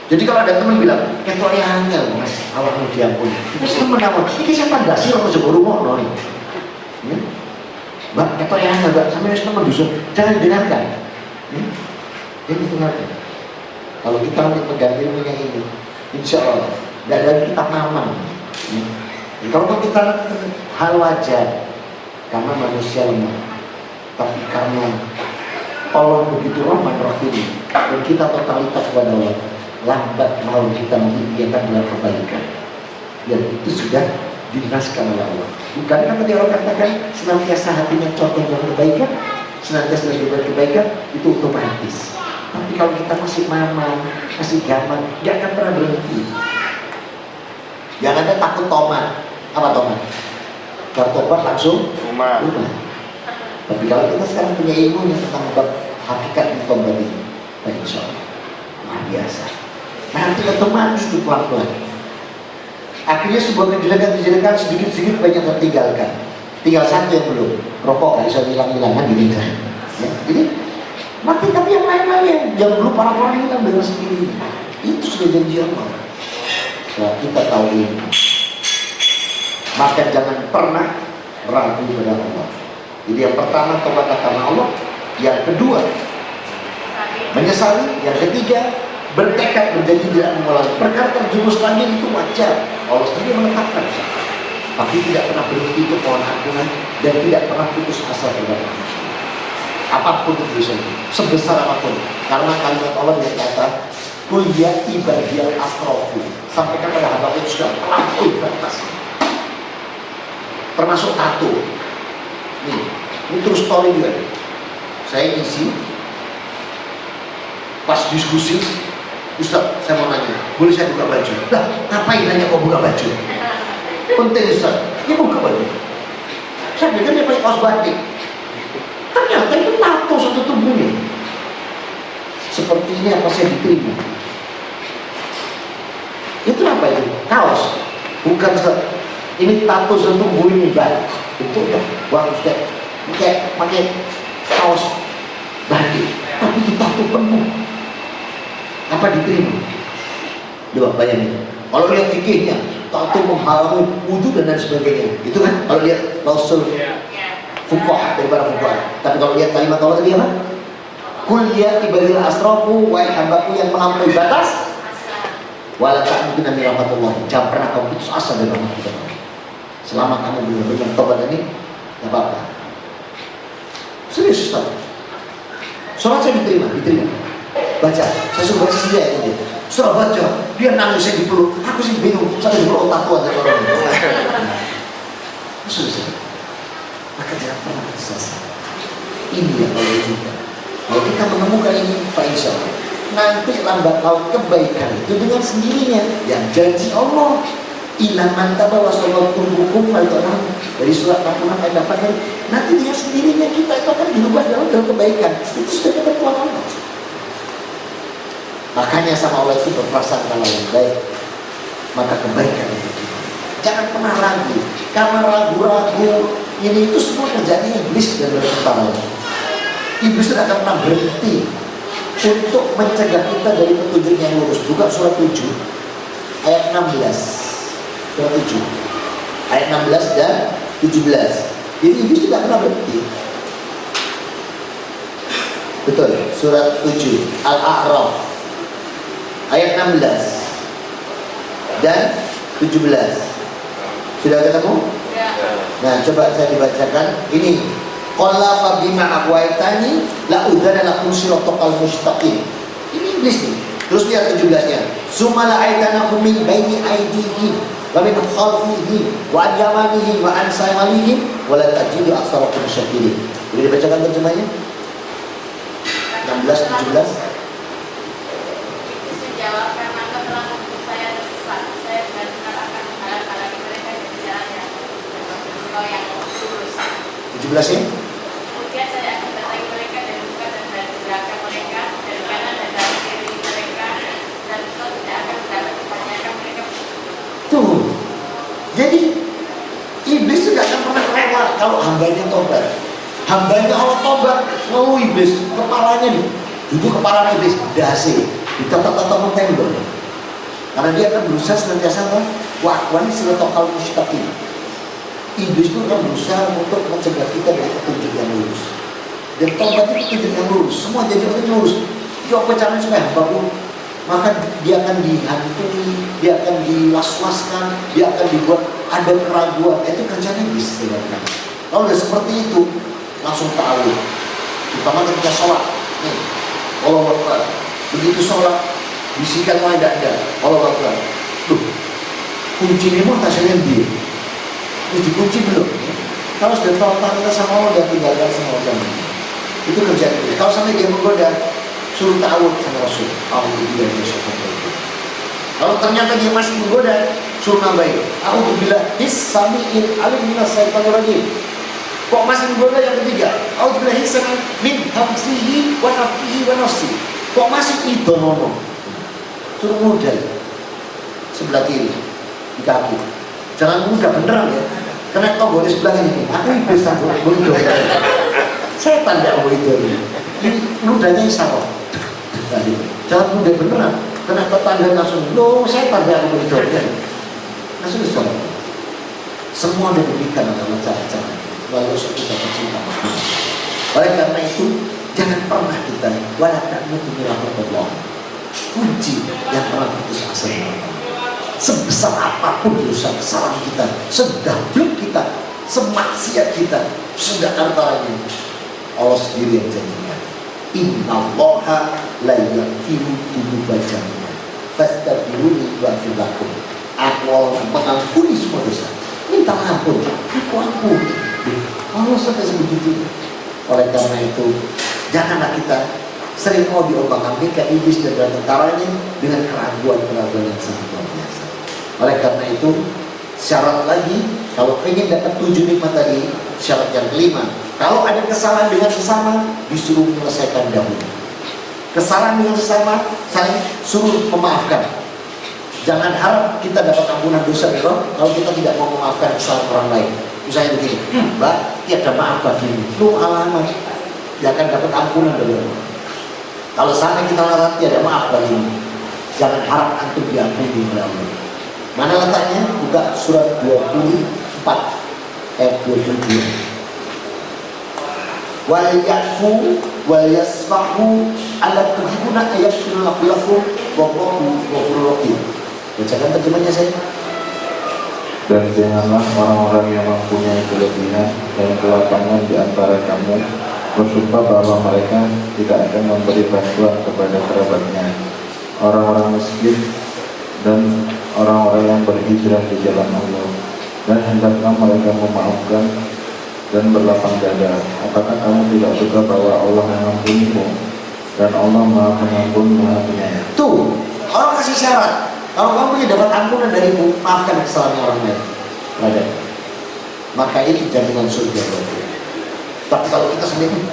jadi kalau ada teman bilang, kecuali hanya mas, Allah mau diampuni. Terus teman apa? Ini siapa dasar orang seburu mau nori. Mbak, kecuali hanya mbak, sampai teman dusun, jangan dengarkan. Ini tinggalkan. Kalau kita nanti pegang ilmunya ini, insya Allah tidak ada kita mamam. Kalau kita hal wajar, karena manusia lemah, tapi karena Allah begitu rahman rahim dan kita totalitas kepada Allah, lambat malam kita mengiyakan dalam kebaikan, dan itu sudah dinaskan oleh Allah. Bukankah tadi Allah katakan senantiasa hatinya contoh dalam kebaikan, senantiasa berbuat kebaikan, itu otomatis. Tapi kalau kita masih mamam, masih gaman, gak akan pernah berhenti. Jangan ada takut tomat. Apa tomat? Bertobat langsung Rumah. Tapi kalau kita sekarang punya ilmu tentang bab hakikat tobat ini, nah insya Allah luar biasa. Nanti otomatis itu pelan-pelan. Akhirnya sebuah kejelekan sedikit-sedikit banyak tertinggalkan. Tinggal satu yang belum, rokok gak bisa hilang-hilangan gitu kan. Ya, jadi mati, tapi yang lain-lain yang belum para-para hilang dengan sendiri. Itu sudah janji Allah. Setelah kita tahu ini, maka jangan pernah ragu pada Allah. Jadi yang pertama tobat karena Allah, yang kedua menyesali, yang ketiga bertekad berjanji tidak mengulangi. Perkara terjerumus lagi itu wajar, Allah sendiri menetapkan, tapi tidak pernah berhenti untuk mohon ampunan dan tidak pernah putus asa terhadap apapun itu sebesar apapun, karena kalimat Allah yang kata kul ya ibadiyal asrofu, sampaikan pada hamba itu sudah melampaui batas, termasuk tato. Ini terus story juga. Saya ngisi pas diskusi, Ustaz saya mau nanya, boleh saya buka baju? Lah ngapain nanya kok buka baju? Penting Ustaz, dia buka baju. Saya pikir dia pakai kaos batik, ternyata itu tato satu tubuhnya. Seperti ini apa saya diterima? Itu apa itu? Kaos? Bukan Ustaz, ini tato satu tubuh ini Mbak. Itu udah bagus kayak pakai kaos batik, tapi itu tato penuh. Apa diterima? Coba bayangin. Kalau lihat fikihnya, tato menghalangi wudhu dan lain sebagainya. Itu kan kalau lihat lausul fuqaha daripada fuqaha. Tapi kalau lihat kalimat Allah tadi apa? Kul ya ibadil asrafu wa hambaku yang melampaui batas. Wala ta'muduna min rahmatullah. Jangan pernah kamu putus asa dari rahmat kita. Selama kamu benar-benar tobat ini, tidak apa-apa. Serius Ustaz. Sholat saya diterima. Baca, saya suruh baca sendiri aja. Setelah baca, dia nangis, saya dipeluk. Aku sih bingung, saya dipeluk tatuan dari orang itu. Sudah. Maka jangan pernah putus asa. Ini yang Allah inginkan. Kalau kita menemukan ini, Pak Insya Allah, nanti lambat laun kebaikan itu dengan sendirinya. Yang janji Allah, ilah mantaba wa sallallahu hukum faltonam, dari surat 66 ayat 8, nanti dia sendirinya kita itu akan dirubah dalam kebaikan. Itu sudah ketentuan Allah. Makanya sama Allah itu berprasangka yang baik, maka kebaikan itu kita. Jangan pernah ragu, karena ragu-ragu ini itu semua kerjaan iblis dan tentaranya. Iblis tidak akan pernah berhenti untuk mencegah kita dari petunjuk yang lurus. Buka surat 7 ayat 16. Surat 7 ayat 16 dan 17. Jadi iblis tidak pernah berhenti. Betul, surat 7 Al-A'raf ayat 16 dan 17. Sudah ketemu? Ya. Nah, coba saya dibacakan. Ini qala fa bima aqwaitani la udana lakum siratal mustaqim. Ini iblis nih. Terus lihat 17-nya. Sumala aitanakum min baini aydihim wa min khalfihim wa an yamanihim wa an shaymalihim wa la tajidu aktsarakum syakirin. Boleh dibacakan terjemahnya? 16 17. Jawab, karena engkau telah membuat saya tersesat, saya benar-benar akan menghalang-halangi mereka dari jalannya dan engkau yang lurus. 17 ya? Kemudian saya akan datangi mereka dari muka dan dari belakang mereka, dari kanan dan dari kiri mereka, dan engkau tidak akan mendapat kebanyakan mereka. Tuh, jadi iblis tidak akan pernah lewat kalau hambanya tobat. Hambanya Allah tobat, ngeluh iblis, kepalanya duduk kepala iblis, dasi. Ditata-tata mentembel, karena dia akan berusaha senantiasa wa'wan siratokal mustaqim. Iblis itu akan berusaha untuk mencegah kita dari petunjuk yang lurus. Dan tobat itu petunjuk yang lurus, semua jadi orang lurus. Ya apa caranya supaya hambaku? Maka dia akan dihantui, dia akan diwas-waskan, dia akan dibuat ada keraguan. Itu kerjanya iblis. Kalau udah seperti itu, langsung tahu. Terutama ketika sholat. Nih, Allah Akbar. Begitu sholat, bisikan mulai ada. Allah Akbar. Tuh, kuncinya mau tasnya dia. Terus dikunci belum? Kalau sudah total kita sama Allah dan tinggalkan sama Allah. Itu kerjaan iblis. Kalau sampai dia menggoda, suruh ta'awud sama Rasul. Alhamdulillah. Kalau ternyata dia masih menggoda, suruh nambahin. A'udzubillah his-sami'il alim minas syaitonir rajim. Kok masih menggoda yang ketiga? A'udzubillah his-sami'il min hamzihi wa nafthihi wa nafsi. Kok masih idonono? Suruh modal sebelah kiri di kaki. Jangan mudah beneran ya. Karena tombol di sebelah ini. Aku iblis aku bodoh. Setan ya aku itu. Ini ludahnya isyarat. Jangan mudah beneran. Karena tetangga langsung, loh setan ya aku itu. Langsung isyarat. Semua diberikan adalah cara-cara. Lalu kita bercinta. Oleh karena itu, jangan pernah kita wala ta'mutu bi rahmatillah. Kunci yang pernah putus asa. Sebesar apapun dosa kesalahan kita, sedablek kita, semaksiat kita, sudah antaranya Allah sendiri yang janjikan. Innallaha la yaghfiru dzunuba jami'an fastaghfiruni waghfir lakum. Aku Allah mengampuni semua dosa. Minta ampun, aku ampuni. Allah sampai sebegitu. Oleh karena itu, janganlah kita sering mau diombang-ambingkan iblis dan tentaranya dengan keraguan-keraguan yang sangat luar biasa. Oleh karena itu, syarat lagi, kalau ingin dapat 7 nikmat tadi, syarat yang kelima, kalau ada kesalahan dengan sesama, disuruh menyelesaikan dahulu. Kesalahan dengan sesama, saling suruh memaafkan. Jangan harap kita dapat ampunan dosa dari Allah kalau kita tidak mau memaafkan kesalahan orang lain. Misalnya begini, Mbak, tiada maaf bagimu. Lu alamat, dia akan dapat ampunan dari Allah. Kalau sampai kita larang tiada maaf bagimu, jangan harap antum diampuni oleh Allah. Mana letaknya? Buka surat 24 ayat 22. Wal yakfu wal yasfahu ala tuhibuna ayatul lakum wallahu ghafurur rahim. Bacakan terjemahnya saya. Dan janganlah orang-orang yang mempunyai kelebihan dan kelapangan di antara kamu bersumpah bahwa mereka tidak akan memberi bantuan kepada kerabatnya, orang-orang miskin dan orang-orang yang berhijrah di jalan Allah, dan hendaklah mereka memaafkan dan berlapang dada. Apakah kamu tidak suka bahwa Allah mengampunimu dan Allah Maha Pengampun Maha Penyayang? Tuh, orang kasih syarat. Kalau kamu ingin dapat ampunan darimu, maafkan kesalahan orang lain. Ada. Maka itu jaminan surga. Tapi kalau kita sendiri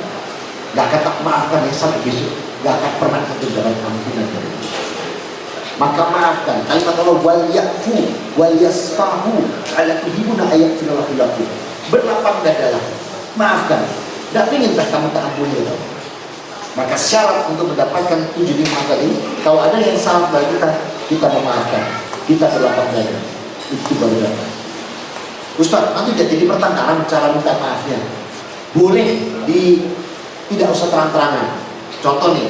nggak akan tak maafkan yang sampai besok, nggak akan pernah kita dapat ampunan dari itu. Maka maafkan. Kalimat Allah wal yakfu wal yasfahu ala tuhibuna ayatil lakum. Berlapang dadalah. Maafkan. Nggak ingin kamu tak ampuni itu. Maka syarat untuk mendapatkan 7 nikmat tadi, kalau ada yang salah bagi kita memaafkan, kita berlapang dada. Itu baru dapat. Ustaz, nanti tidak jadi pertengkaran cara minta maafnya. Boleh tidak usah terang-terangan. Contoh nih,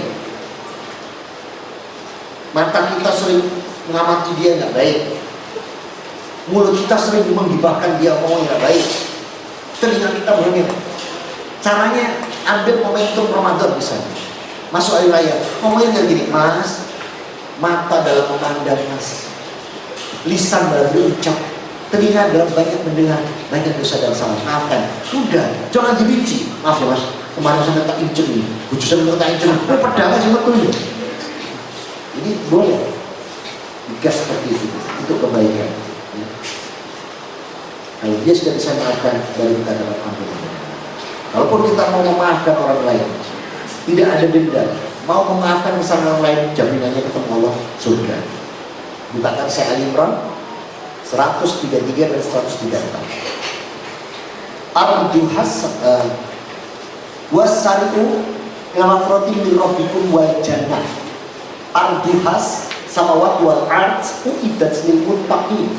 mata kita sering mengamati dia nggak baik, mulut kita sering menggibahkan dia ngomong nggak baik, telinga kita berani. Caranya ambil momentum Ramadan misalnya, masuk hari raya, ngomongin kayak gini, Mas, mata dalam memandang Mas, lisan dalam berucap, telinga dalam banyak mendengar, banyak dosa dan salah. Maafkan. Udah, jangan dibenci. Maaf ya Mas, kemarin saya tak incem nih, bujuk saya tak incem, pedang sih betul ya. Jadi boleh digas seperti itu untuk kebaikan. Kalau dia sudah bisa maafkan, baru kita dapat ampunan. Kalaupun kita mau memaafkan orang lain, tidak ada dendam, mau memaafkan kesalahan orang lain, jaminannya ketemu Allah surga. Bukakan saya Ali Imran 133 dan 134. Arju hasan wasari'u ilafroti min rabbikum wal jannah. Arju has samawat wal ard uiddat lil muttaqin.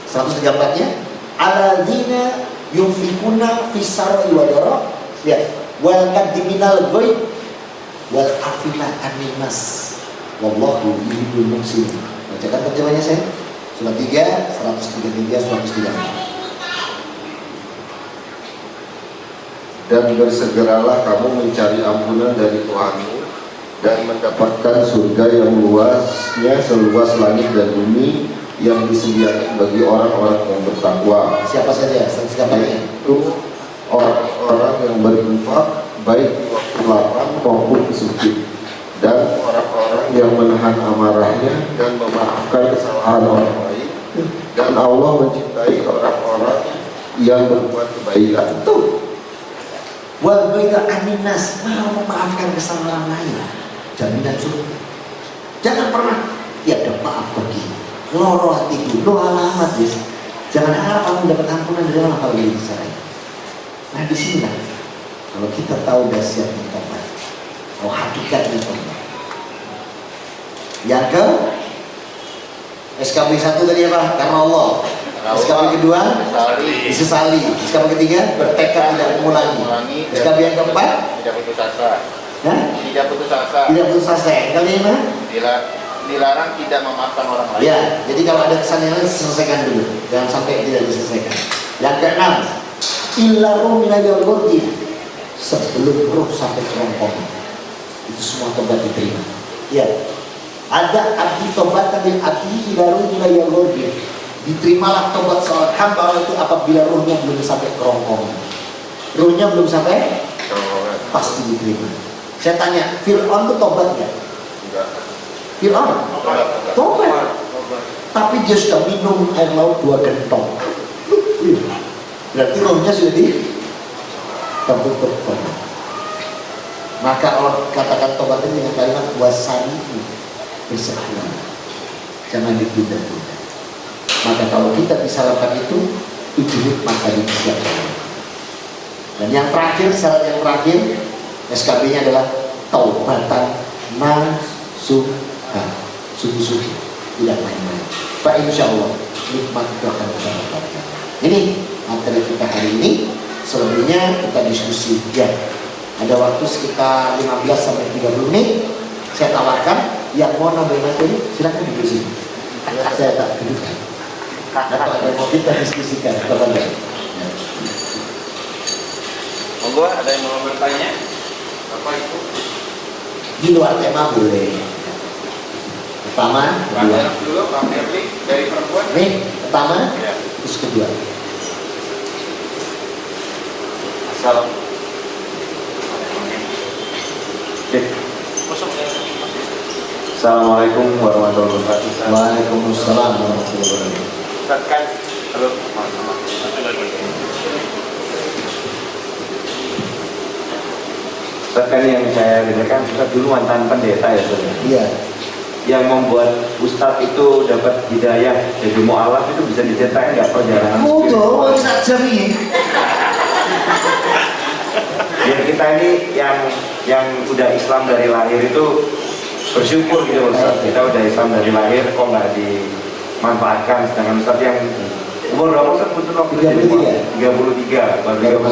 134-nya alladzina yunfikuna fis sarri wad dharra. Lihat, wal qadiminal ghaib wal afina aninas wallahu yuhibbul muhsinin. Bacakan terjemahnya saya. Surat 3, 133, 134. Dan bersegeralah kamu mencari ampunan dari Tuhanmu dan mendapatkan surga yang luasnya seluas langit dan bumi yang disediakan bagi orang-orang yang bertakwa. Siapa saja? Siapanya? Itu orang-orang yang berinfak baik di waktu lapang maupun sempit, dan orang-orang yang menahan amarahnya dan memaafkan kesalahan orang lain, dan Allah mencintai orang-orang yang berbuat kebaikan. Tuh. Wal baida aninas, mau memaafkan kesalahan lain. Jaminan surga. Jangan pernah ya ada maaf pergi. Loro hatiku, doa alamat guys. Jangan harap kamu dapat ampunan dari Allah kalau ini cara. Nah di sini lah, kalau kita tahu dahsyatnya tobat, tahu hakikatnya tobat. Yang ke SKB 1 tadi apa? Karena Allah. SKB kedua disesali. SKB ketiga bertekad tidak mengulangi. SKB yang keempat tidak putus asa. Tidak putus asa. Tidak putus asa. Yang kelima dilarang tidak memaafkan orang lain. Ya, jadi kalau ada kesan yang lain selesaikan dulu, jangan sampai tidak diselesaikan. Yang keenam, ilaru minayal gordi, sebelum roh sampai kerongkong, itu semua tobat diterima. Ya, ada abdi tobat tapi abdi ilaru minayal gordi, diterimalah tobat seorang hamba itu apabila rohnya belum sampai kerongkongan. Rohnya belum sampai, pasti diterima. Saya tanya, Fir'aun itu tobat nggak? Enggak. Fir'aun tobat, tapi dia sudah minum air laut 2 gentong. Berarti rohnya sudah tertutup. Maka Allah katakan tobat ini dengan kalimat wasani, bersegera, jangan ditunda-tunda. Maka kalau kita bisa lakukan itu 7 hikmah tadi disiapkan. Dan yang terakhir, syarat yang terakhir SKB-nya adalah taubatan nasuha. Sungguh-sungguh, tidak main-main. Pak, insya Allah nikmat itu akan kita dapatkan. Ini materi kita hari ini. Selebihnya kita diskusi ya. Ada waktu sekitar 15 sampai 30 menit. Saya tawarkan yang mau nambah materi silakan duduk sini. Saya tak dudukkan. Atau ada yang mau kita diskusikan. Monggo, ada yang mau bertanya? Apa itu? Di luar tema boleh. Pertama, kedua. Dulu, Pak Firly, dari perempuan. Nih, pertama, Ya. terus kedua. Asal. Assalamualaikum warahmatullahi wabarakatuh. Waalaikumsalam warahmatullahi wabarakatuh. Ustaz, halo. Ustaz, kan yang saya dengarkan Ustaz dulu mantan pendeta ya Ustaz. Iya. Yang membuat Ustaz itu dapat hidayah jadi mu'alaf itu bisa diceritain nggak perjalanan Betul, bisa jeri. Ya kita ini yang udah Islam dari lahir itu bersyukur gitu Ustaz. Kita udah Islam dari lahir kok nggak dimanfaatkan, sedangkan Ustaz yang umur berapa Ustaz? Betul waktu 33 baru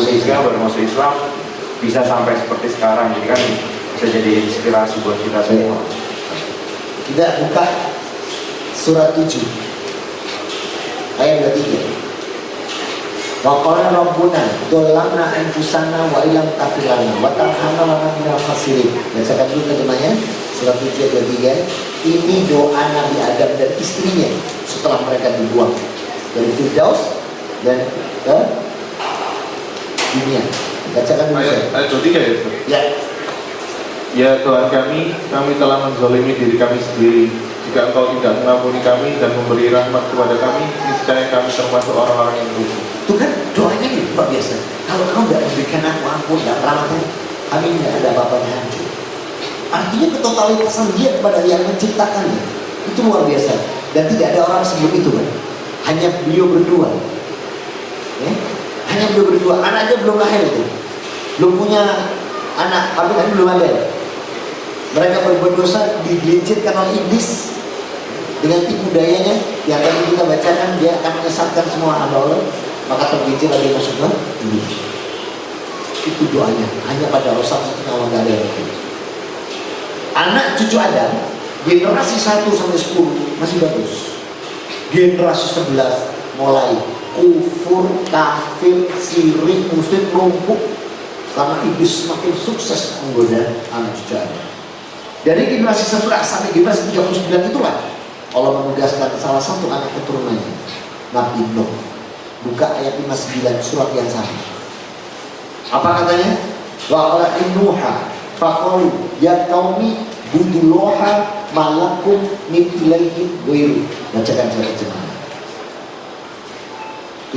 masuk Islam bisa sampai seperti sekarang, jadi kan bisa jadi inspirasi buat kita semua. Kita buka surat 7 ayat 23. Wa qala rabbuna dolamna anfusana wa ilam tafilana wa tarhamna lana minal khasirin. Bacakan dulu terjemahnya surat 7 ayat 23. Ini doa Nabi Adam dan istrinya setelah mereka dibuang dari Firdaus dan ke dunia. Bacakan dulu saya. Ayat 23 ya? Ya. Ya Tuhan kami telah menzalimi diri kami sendiri. Jika Engkau tidak mengampuni kami dan memberi rahmat kepada kami, niscaya kami termasuk orang-orang yang rugi. Itu kan doanya nih luar biasa. Kalau kau tidak memberikan aku ampun dan rahmatnya, kami tidak ada apa-apanya hancur. Artinya ketotalitasan dia kepada yang menciptakannya itu luar biasa. Dan tidak ada orang sebelum itu kan. Hanya beliau berdua. Ya? Hanya beliau berdua. Anaknya belum lahir itu. Belum punya anak, kami kan belum ada. Mereka berbuat dosa digelincirkan oleh iblis dengan tipu dayanya yang tadi kita bacakan, dia akan menyesatkan semua hamba Allah, maka tergelincir lagi masuk ke dunia. Itu doanya hanya pada Allah satu-satunya Allah, nggak ada yang lain. Anak cucu Adam, generasi 1 sampai 10 masih bagus. Generasi 11 mulai kufur, kafir, sirik, muslim lumpuh karena iblis semakin sukses menggoda anak cucu Adam. Dari generasi 11 sampai generasi 39 itulah Allah menugaskan salah satu anak keturunannya, Nabi Nuh. Buka ayat 59 surat yang sama. Apa katanya? Wa qala innuha faqalu ya qaumi budullaha malakum min ilaihi ghairu. Bacakan saya terjemahan.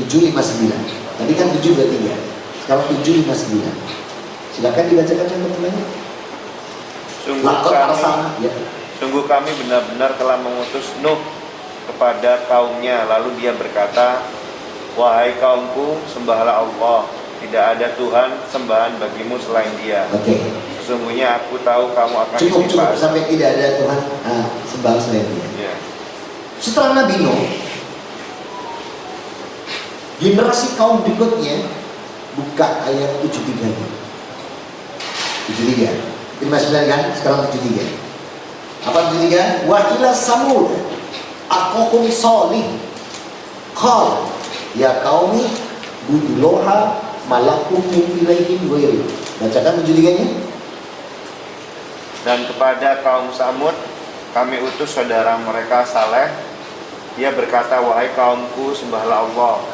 759. Tadi kan 723. Sekarang 759. Silakan dibacakan saya terjemahannya. Sungguh kami benar-benar telah mengutus Nuh kepada kaumnya, lalu dia berkata, wahai kaumku, sembahlah Allah, tidak ada Tuhan sembahan bagimu selain Dia. Sesungguhnya aku tahu kamu akan cukup sampai tidak ada Tuhan sembahan selain Dia. Setelah Nabi Nuh, generasi kaum berikutnya, buka ayat 73. 73. 59 kan? Sekarang 73. Apa 73? Wa ila Samud aqahum Salih qal ya qaumi budullaha malakum min ilaihim ghairu. Bacakan 73-nya. Dan kepada kaum Samud kami utus saudara mereka Saleh. Dia berkata, wahai kaumku, sembahlah Allah,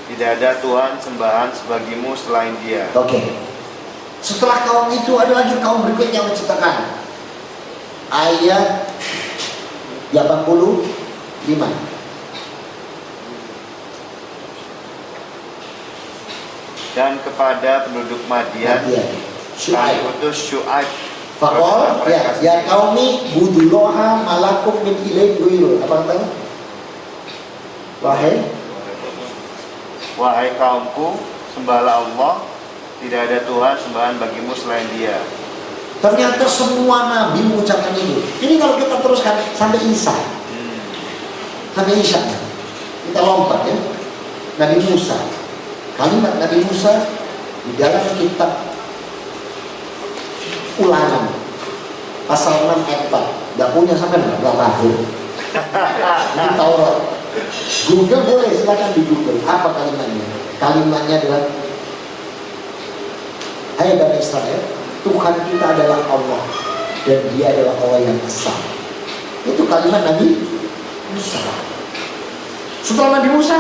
tidak ada Tuhan sembahan sebagimu selain Dia. Setelah kaum itu ada lagi kaum berikutnya yang menciptakan. Ayat 85. Dan kepada penduduk Madian kami utus Syuaib. Faqal ya qaumi budullaha malakum min ilaihi ghairu. Apa katanya? Wahai kaumku, sembahlah Allah, tidak ada Tuhan sembahan bagimu selain Dia. Ternyata semua nabi mengucapkan itu. Ini kalau kita teruskan sampai Isa. Sampai Isa. Kita lompat ya. Nabi Musa. Kalimat Nabi Musa di dalam kitab Ulangan pasal 6 ayat 4. Gak punya sampai berapa hafal. Ini Taurat. Google boleh, silakan di Google. Apa kalimatnya? Kalimatnya adalah, hai Bani Israel, Tuhan kita adalah Allah dan Dia adalah Allah yang esa. Itu kalimat Nabi Musa. Setelah Nabi Musa,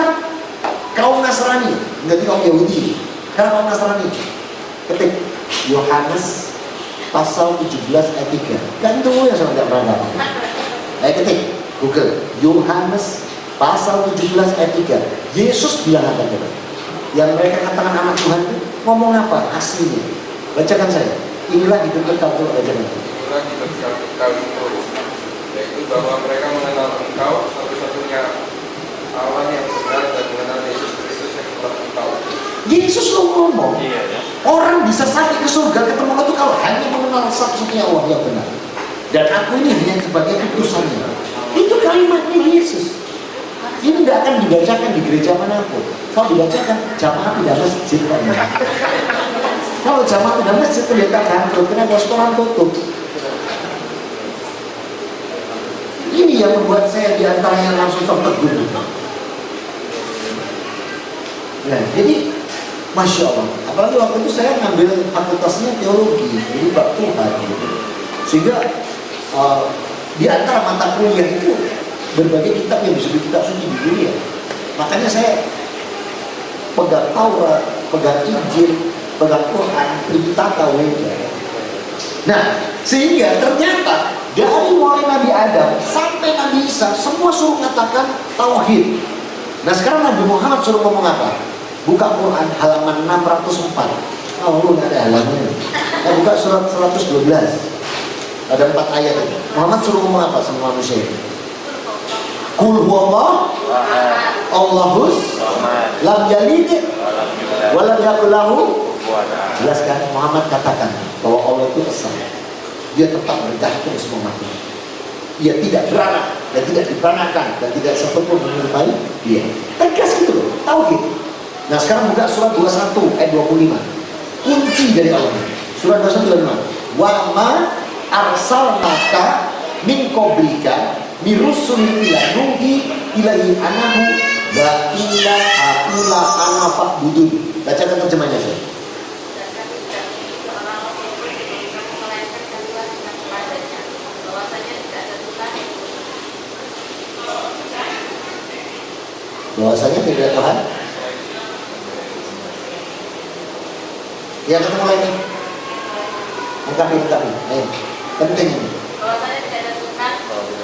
kaum Nasrani, berarti kaum Yahudi. Karena kaum Nasrani, ketik Yohanes pasal 17 ayat 3. Kan itu yang saya tidak pernah dapat. Ayo ketik Google Yohanes pasal 17 ayat 3. Yesus bilang apa coba? Yang mereka katakan anak Tuhan itu ngomong apa aslinya? Bacakan saya. Inilah hidup kekal itu, bacakan. Inilah hidup kekal itu, yaitu bahwa mereka mengenal Engkau satu-satunya Allah yang benar dan mengenal Yesus Kristus yang telah Engkau. Yesus lo ngomong, orang bisa sampai ke surga ketemu Allah itu kalau hanya mengenal satu-satunya Allah yang benar. Dan aku ini hanya sebagai utusannya. Itu kalimatnya Yesus. Ini tidak akan dibacakan di gereja manapun. Kalau dibacakan jamaah tidak masjid. Kalau jamaah tidak masjid pendeta bangkrut, karena restoran tutup. Ini yang membuat saya diantaranya langsung tertegun. Nah, jadi Masya Allah. Apalagi waktu itu saya ngambil fakultasnya teologi, jadi bab Tuhan. Sehingga di antara mata kuliah itu berbagai kitab yang disebut kitab suci di dunia. Makanya saya pegang Taurat, pegang Injil, pegang Quran, perintah Weda. Nah, sehingga ternyata dari mulai Nabi Adam sampai Nabi Isa semua suruh mengatakan tauhid. Nah, sekarang Nabi Muhammad suruh ngomong apa? Buka Quran halaman 604. Oh, lu nggak ada halamannya. Buka surat 112. Ada 4 ayat itu. Muhammad suruh ngomong apa sama manusia itu? Qul huwallah Allahus lam yalid wa lam yakul lahu. Jelaskan, Muhammad katakan bahwa Allah itu esa. Dia tetap bergantung semua makhluk. Dia tidak beranak dan tidak diberanakan dan tidak satupun menyerupai Dia. Tegas itu loh, tauhid. Nah, sekarang buka surat 21 ayat 25. Kunci dari Allah. Surat 21 ayat 25. Wa ma arsalnaka min qablika mirusulin ila nuhi ilahi anahu la ilaha illa ana fa'budun. Bacakan terjemahnya saya. Bahwasanya tidak ada Tuhan. Ya, ketemu lagi. Lengkapi. Ayo. Penting ini. Bahwasanya tidak ada Tuhan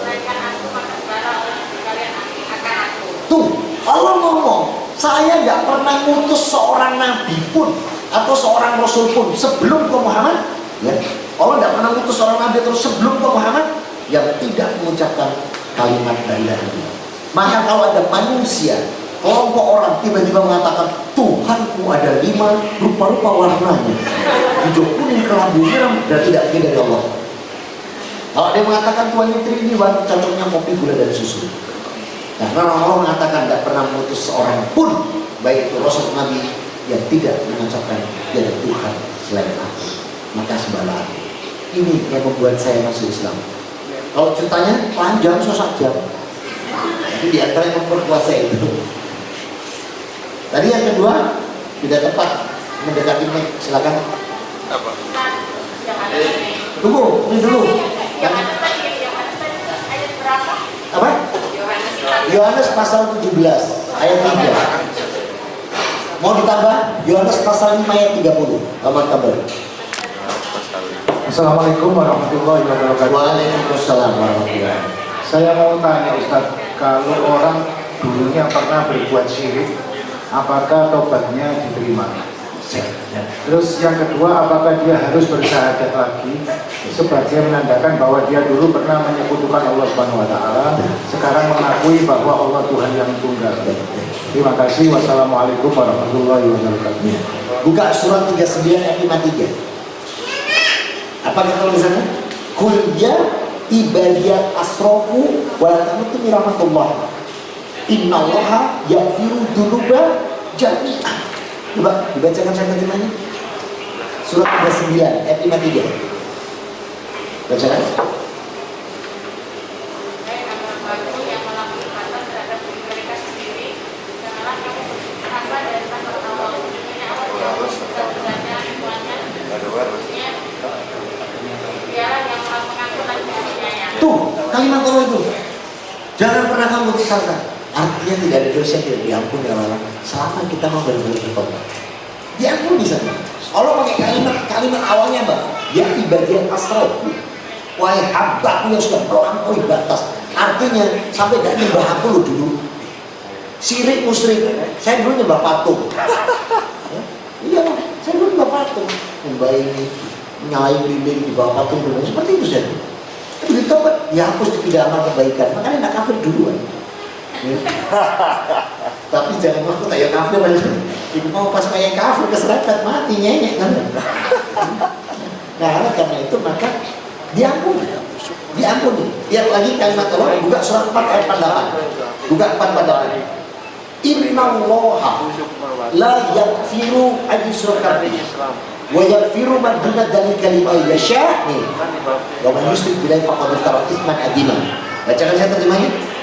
melainkan aku, maka segala orang sekalian akan aku. Tuh, Allah ngomong, saya nggak pernah ngutus seorang nabi pun atau seorang rasul pun sebelum ke Muhammad. Ya, Allah nggak pernah ngutus seorang nabi terus sebelum ke Muhammad yang tidak mengucapkan kalimat la ilaha illallah. Maka kalau ada manusia, kelompok orang tiba-tiba mengatakan Tuhanku ada 5 rupa-rupa warnanya, hijau, kuning, kelabu, merah, dan tidak dari Allah. Kalau dia mengatakan Tuhan itu ini cocoknya kopi, gula, dan susu. Nah, Allah mengatakan tidak pernah mengutus seorang pun, baik itu Rasul Nabi, yang tidak mengucapkan tiada Tuhan selain aku. Maka sebalah ini yang membuat saya masuk Islam. Kalau ceritanya panjang, susah jam. Tapi di antara yang memperkuat saya itu. Tadi yang kedua tidak tepat mendekati mic, silakan. Apa? Tunggu, ini dulu. Yang mana tadi ayat berapa? Apa? Yohanes pasal 17 ayat 3. Mau ditambah? Yohanes pasal 5 ayat 30. Tambah. Assalamualaikum warahmatullahi wabarakatuh. Waalaikumsalam warahmatullahi wabarakatuh. Saya mau tanya Ustadz, kalau orang dulunya pernah berbuat syirik, apakah tobatnya diterima? Terus yang kedua, apakah dia harus bersyahadat lagi sebagai menandakan bahwa dia dulu pernah menyekutukan Allah Subhanahu wa taala, sekarang mengakui bahwa Allah Tuhan yang tunggal. Terima kasih. Wassalamualaikum warahmatullahi wabarakatuh. Buka surat 39 ayat 53. Apa kata tulisannya? Qul ya ibadiyat asrofu wa la tamutu bi rahmatullah. Innallaha yaghfiru dzunuba jami'an. Coba dibacakan saya terjemahnya. Surat 39 ayat 53. Bacakan. Yang melakukan kata terhadap diri mereka sendiri, janganlah kamu berasa dari rahmat Allah. Sesungguhnya Allah jauh besar-besarnya hikmahnya. Sesungguhnya dialah yang maha pengampun dan penyayang. Tuh, kalimat Allah itu. Jangan pernah kamu sesatkan. Artinya tidak ada dosa yang tidak diampuni oleh Allah selama kita mau bertobat. Diampuni saja. Allah pakai kalimat awalnya apa? Ya ibadiyat asrafu. Wahai hambaku yang sudah melampaui batas. Artinya sampai gak nyembah aku loh dulu. Syirik musyrik. Saya dulu nyembah patung. Iya, saya dulu nyembah patung. Nyembah ini, nyalain lilin di bawah patung dulu. Seperti itu saya. Begitu tobat, dihapus tidak amal kebaikan. Makanya nak kafir duluan. Tapi jangan waktu kayak kafir aja. Ibu mau pas kayak kafir keserempet mati nyenyek kan. Nah, karena itu maka diampuni. Lihat lagi kalimat Allah, buka surat 4 ayat 48. Buka 4 48. Innallaha la yaghfiru an yushraka bihi wa yaghfiru ma duna dzalika liman yasha'. Wa man yusyrik billahi faqad iftara itsman adzima. Bacakan saya terjemahnya.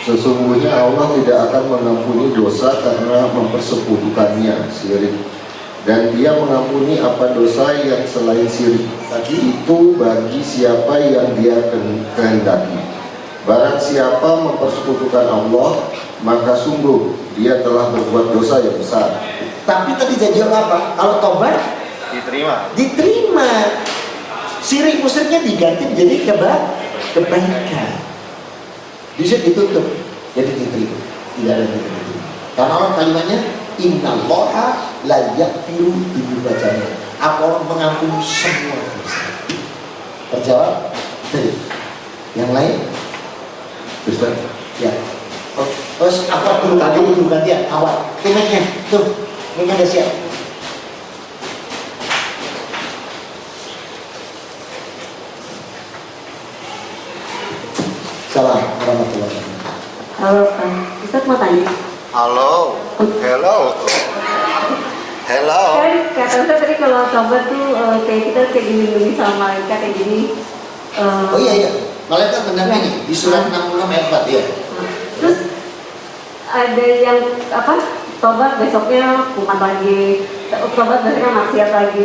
Sesungguhnya Allah tidak akan mengampuni dosa karena mempersekutukannya, syirik. Dan dia mengampuni apa dosa yang selain syirik itu bagi siapa yang dia kehendaki. Barang siapa mempersekutukan Allah, maka sungguh dia telah berbuat dosa yang besar. Tapi tadi janji Allah apa? Kalau tobat diterima. Syirik musyriknya diganti menjadi kebaikan. Bisa ditutup, jadi diterima. Tidak ada yang diterima. Karena Allah kalimatnya innallaha la yaghfiru dzunubajanya. Allah mengampuni semua dosa. Terjawab? Yang lain? Ustaz? Ya. Terus apa dulu tadi dulu gantian awal. Timnya tuh, ini udah siap. Salam warahmatullahi wabarakatuh. Halo, Ustaz mau tanya. Halo, hello. Hello. Kan kata Ustaz tadi kalau tobat tuh kayak kita kayak dilindungi sama malaikat kayak gini. Oh iya, malaikat mendampingi di surat 66 ayat 4 ya. Terus ada yang apa? Tobat besoknya kumat lagi, tobat besoknya maksiat lagi.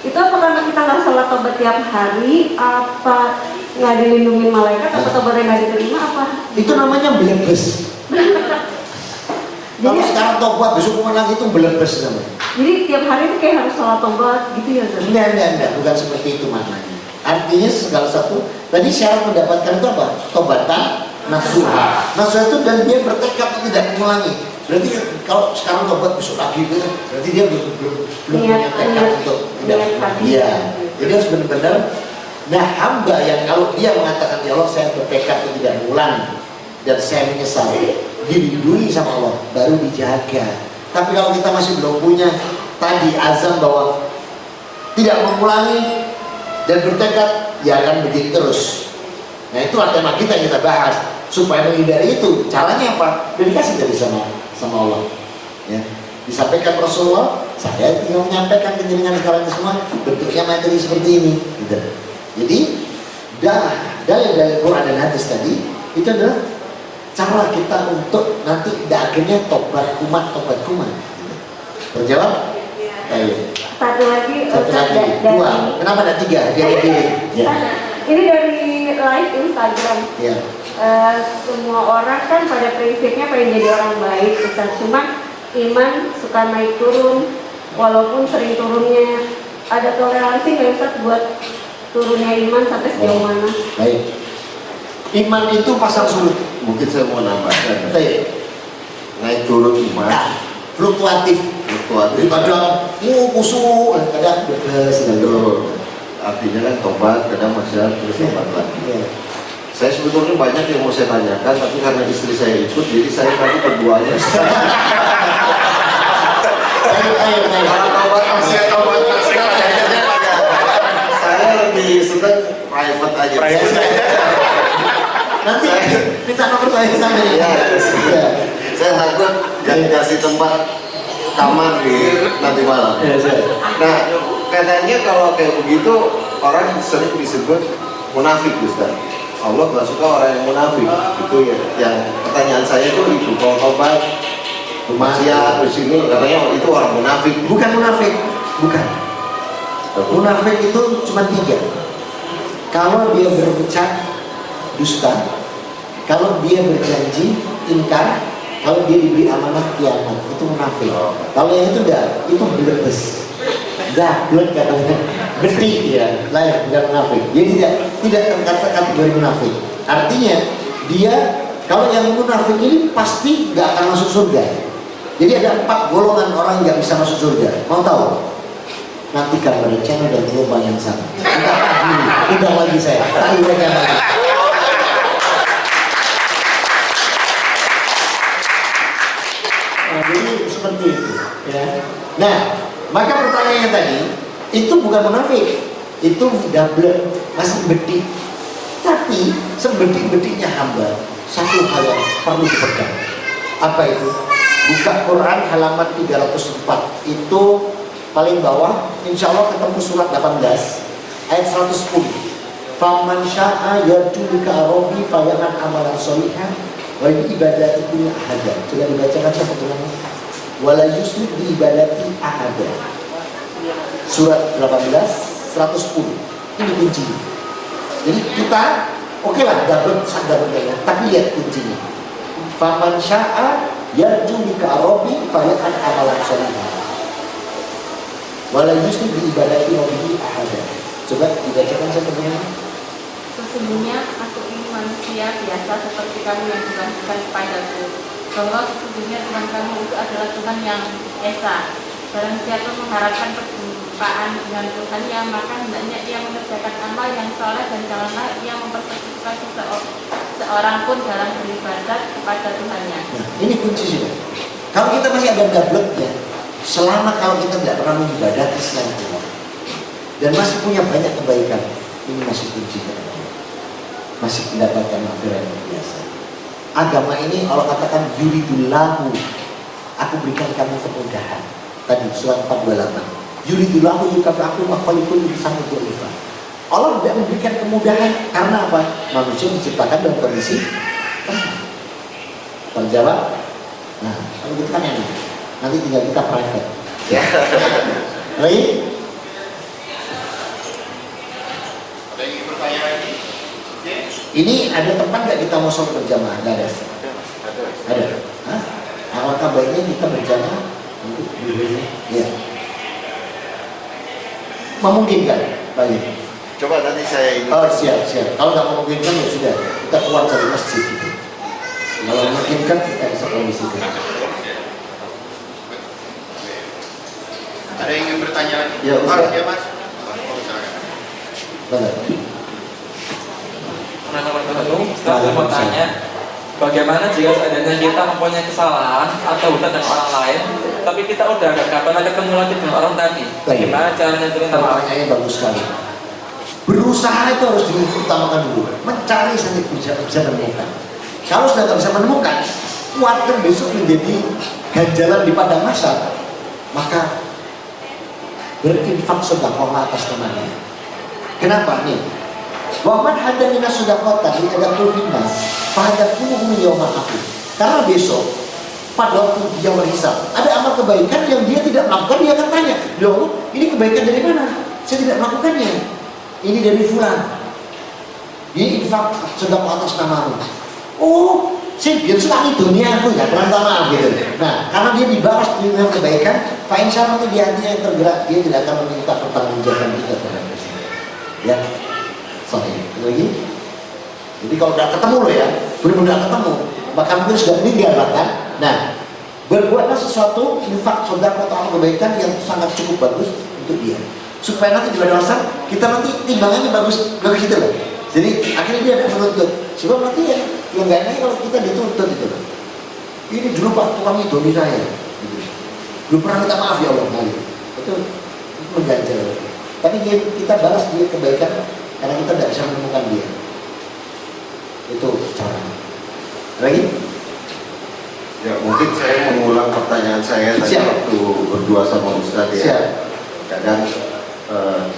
Itu apa karena kita nggak sholat tobat tiap hari? Apa nggak dilindungi malaikat? Apa tobatnya nggak diterima? Apa? Itu namanya belebes. Kalau sekarang tobat besok kumat lagi itu belebes namanya. Jadi tiap hari itu kayak harus sholat tobat gitu ya Ustaz? Enggak, bukan seperti itu maknanya. Artinya segala satu, tadi syarat mendapatkan itu apa? Tobatan nasuha. Nasuha itu dan dia bertekad untuk tidak mengulangi. Berarti kalau sekarang tobat besok lagi gitu, berarti dia belum punya tekad untuk tidak mengulangi. Iya. Jadi harus benar-benar. Nah hamba yang kalau dia mengatakan ya Allah saya bertekad untuk tidak mengulangi dan saya menyesal, dilindungi sama Allah, baru dijaga. Tapi kalau kita masih belum punya tadi azam bahwa tidak mengulangi dan bertekad, ya akan begitu terus. Nah itu tema kita yang kita bahas supaya menghindari itu. Caranya apa? Dedikasi tadi sama Allah. Ya. Disampaikan Rasulullah, saya tinggal menyampaikan ke jenengan sekarang semua bentuknya materi seperti ini. Gitu. Jadi dalil Quran dan hadis tadi itu adalah cara kita untuk nanti akhirnya tobat kumat. Berjawab? Ayo. Satu lagi, dua. Kenapa ada tiga? Dia ya. Ini dari live Instagram. Ya. Semua orang kan pada prinsipnya pengen jadi orang baik, Ustaz. Cuman iman suka naik turun, walaupun sering turunnya. Ada toleransi nggak Ustaz buat turunnya iman sampai sejauh mana? Baik. Iman itu pasang surut. Mungkin saya mau nambahkan. Baik. Naik turun iman. Nah, fluktuatif. Jadi kadang kusuk, kadang Betul. Artinya kan tobat, kadang masih terus tobat lagi. Ya. Saya sebetulnya banyak yang mau saya tanyakan, tapi karena istri saya ikut, jadi saya nanti berduanya. Ayo. Kalau tobat maksiat Saya lebih senang private aja. Nanti minta nomor saya sama ya. Iya. Saya takut kasih tempat kamar di nanti malam. Nah, katanya kalau kayak begitu orang sering disebut munafik, Ustaz. Allah nggak suka orang yang munafik. Itu ya. Yang pertanyaan saya itu kalau tobat, maksiat di sini katanya itu orang munafik. Bukan munafik, bukan. Munafik itu cuma 3. Kalau dia berucap dusta, kalau dia berjanji ingkar, kalau dia diberi amanah kiamat, itu munafik. Kalau yang itu enggak, itu belebes. Gablek katanya, beti ya, lain bukan munafik. Jadi tidak terkata kategori munafik. Artinya dia kalau yang munafik ini pasti nggak akan masuk surga. Jadi ada 4 golongan orang yang nggak bisa masuk surga. Mau tahu? Nantikan pada channel dan gelombang yang sama. Tidak lagi saya. Tahu mereka lagi. Jadi seperti itu. Ya. Nah, maka pertanyaannya tadi itu bukan munafik, itu double, masih beti. Tapi sebetik-betiknya hamba, satu hal yang perlu dipegang. Apa itu? Buka Quran halaman 304 itu paling bawah, insya Allah ketemu surat 18 ayat 110. Faman sya'a yadulika arobi fayaman amalan solihan wa ibadati kulli ahada. Coba dibacakan siapa tulisannya? Wala yusrik bi ibadati ahada. Surat 18 110. Ini kuncinya. Jadi kita oke lah double ya, tapi lihat kuncinya. Faman sya'a yadulika arobi fayaman amalan solihan wala yusrik bi ibadati rabbihi ahada. Coba dibacakan sebenarnya. Sesungguhnya aku ini manusia biasa seperti kamu yang Tuhan kepadaku, bahwa sesungguhnya Tuhan kamu itu adalah Tuhan yang esa. Barang siapa mengharapkan perjumpaan dengan Tuhannya, maka hendaknya ia mengerjakan amal yang soleh dan janganlah ia mempersekutukan seorang pun dalam beribadat kepada Tuhannya. Nah, ini kunci sudah. Kalau kita masih ada gableknya, selama kalau kita tidak pernah mengibadati selain Allah dan masih punya banyak kebaikan, ini masih kunci kita. Masih mendapatkan makfirah yang biasa. Agama ini Allah katakan yuridullahu, aku berikan kamu kemudahan. Tadi surat 428. Yuridillahu yukafakum wa khalikul insana dha'ifa. Allah tidak memberikan kemudahan karena apa? Manusia diciptakan dalam kondisi terjawab. Nah, kalau gitu kan enak. Nanti tinggal kita private. Ya. Baik. Ada yang ingin bertanya lagi? Oke. Ini ada tempat nggak kita mau sholat berjamaah? Nggak ada. Ada. Hah? Alangkah baiknya kita berjamaah. Iya. Memungkinkan, baik. Coba nanti saya ini. Oh siap. Kalau nggak memungkinkan ya sudah, kita keluar dari masjid gitu. Kalau memungkinkan kita bisa keluar di situ. Ada yang ingin bertanya lagi? Ya, Ustaz. Ya Mas. Oh, silakan. Benar. Saya mau tanya, bagaimana jika seandainya kita mempunyai kesalahan atau hutang dengan orang lain, tapi kita udah gak kapan ketemu lagi dengan orang tadi? Baik. Gimana caranya itu minta maaf? Pertanyaannya bagus sekali. Berusaha itu harus diutamakan dulu. Mencari sampai bisa menemukan. Kalau sudah tidak bisa menemukan, khawatir besok menjadi ganjalan di padang mahsyar, maka berinfak sedekah atas temannya. Kenapa nih? Wa man hadda minas sedaqatan li adaqul finnas fa hadaquluhum yawmal akhir. Karena besok pada waktu dia berhisab, ada amal kebaikan yang dia tidak melakukan, dia akan tanya, "Ya Allah, ini kebaikan dari mana? Saya tidak melakukannya. Ini dari fulan. Ini infak sedekah atas namamu." Oh, saya biar suka itu dunia aku nggak pernah minta maaf gitu. Nah, karena dia dibalas dengan kebaikan, fa insyaallah itu di hatinya yang tergerak, dia tidak akan meminta pertanggungjawaban kita terhadap itu. Ya, sorry. Lagi. Jadi kalau udah ketemu lo ya, benar-benar ketemu, bahkan mungkin sudah meninggal bahkan. Nah, berbuatlah sesuatu infak sedekah atau kebaikan yang sangat cukup bagus untuk dia, supaya nanti di pada masa kita nanti timbangannya bagus gitu loh. Jadi akhirnya dia ada menuntut, sebab nanti yang nggak enak kalau kita dituntut gitu loh. Ini dulu Pak tukang idoli saya, gitu. Belum pernah minta maaf ya Allah kali. Itu mengganjal. Tapi kita balas dia kebaikan karena kita tidak bisa menemukan dia. Itu caranya. Lagi? Ya mungkin saya mengulang pertanyaan saya tadi Siap. waktu berdua sama Ustadz ya. Siap. Kadang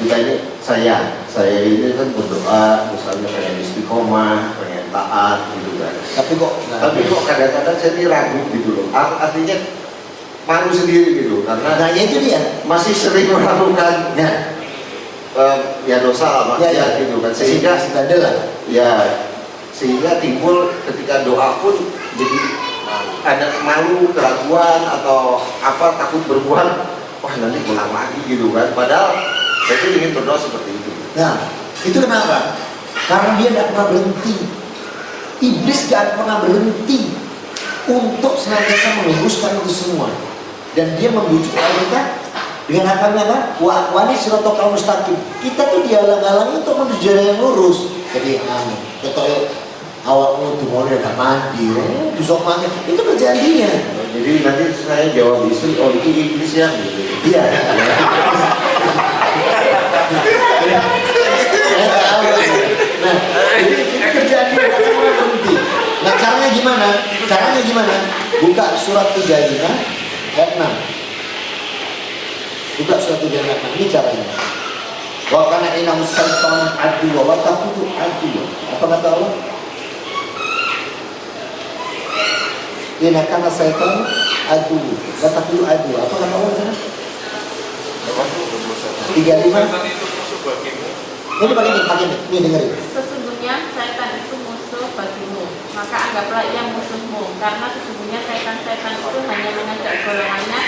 kita ini saya ini kan berdoa misalnya pengen istiqomah, pengen taat gitu kan. Tapi kok kadang-kadang saya ini ragu gitu loh. Artinya malu sendiri gitu karena Nah itu dia. masih sering melakukan ya dosa lah maksiat gitu kan sehingga sehingga timbul ketika doa pun jadi ada malu, keraguan atau apa takut berbuat wah nanti pulang lagi gitu kan padahal saya ingin berdoa seperti itu. Nah itu kenapa? Karena dia tidak pernah berhenti. Iblis tidak pernah berhenti untuk senantiasa meluruskan itu semua dan dia membujuk kita dengan akalnya apa? Wani sirotokal mustaqim. Kita tuh dihalang-halangi untuk menuju jalan yang lurus. Jadi ketoyo awakmu tuh mau gak mandi, besok mandi itu kerjaan dia. Jadi nanti saya jawab istri, oh itu iblis ya gitu. Iya. Nah, ini kerjaan dia akan berhenti. Nah, caranya gimana? Caranya gimana? Buka surat 35 ayat 6. Buka surat 35 ayat 6. Ini caranya. Wa kana inahu syaitan adu wa taqudu adu. Apa kata Allah? Inna kana syaitan adu wa taqudu adu. Apa kata Allah sana? 35. Ini pakai ini dengerin. Sesungguhnya setan itu musuh bagimu, maka anggaplah ia musuhmu, karena sesungguhnya setan-setan itu hanya mengajak golongannya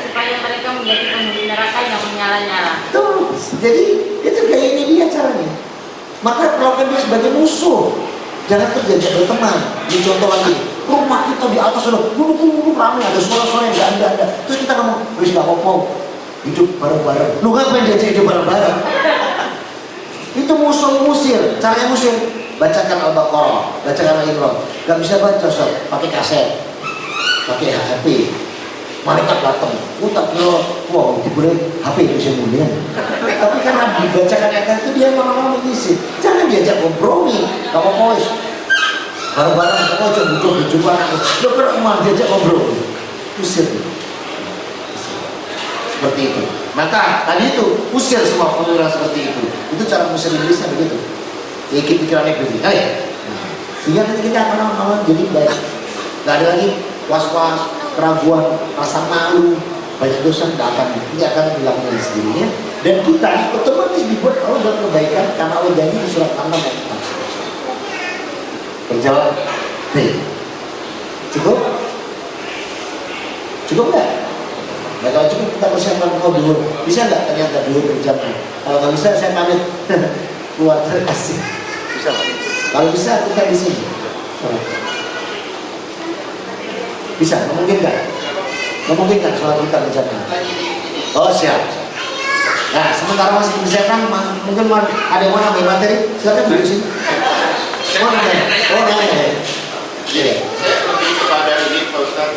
supaya mereka menjadi penghuni neraka yang menyala-nyala. Tuh, jadi itu kayak ini dia caranya. Maka perlakukan dia sebagai musuh. Jangan terjadi berteman. Ini contoh lagi. Rumah kita di atas sudah bubuk ramai, ada suara-suara yang nggak ada. Terus kita ngomong, wis nggak apa-apa, hidup bareng-bareng. Lu ngapain diajak hidup bareng-bareng? Itu musuh musir. Caranya musir, bacakan Al-Baqarah, bacakan Al-Imran. Gak bisa baca, Sob, pakai kaset, pakai HP. Malaikat datang, tak kira, wow, diberi HP bisa mulia. Tapi karena dibacakan ayat itu dia lama-lama mengisi. Jangan diajak kompromi. Kamu pois, bareng-bareng kamu aja butuh berjumpa. Lo pernah malah diajak kompromi, usir. seperti itu. Maka tadi itu usir semua pemikiran seperti itu. Itu cara mengusir iblisnya begitu. Ikut pikiran iblis. Sehingga nanti kita akan lama-lama jadi baik. Gak ada lagi was-was, keraguan, rasa malu, banyak dosa tidak akan, ini akan hilang dari sendirinya. Dan kita otomatis dibuat Allah dalam kebaikan karena Allah janji di surat 6 ayat 4. Berjawab B. Cukup? Cukup nggak? Nah kalau cukup kita persiapkan mau dulu. Bisa nggak ternyata dulu berjamnya? Kalau nggak bisa saya pamit keluar terkasih. Bisa nggak? Kalau bisa kita di sini. Bisa? Memungkinkan? Memungkinkan soal kita berjamnya? Oh siap. Nah sementara masih dipersiapkan, mungkin ada yang mau nambah materi? Silakan duduk sini. Mau nambah? Oh nambah. Saya lebih kepada ini Pak Ustaz,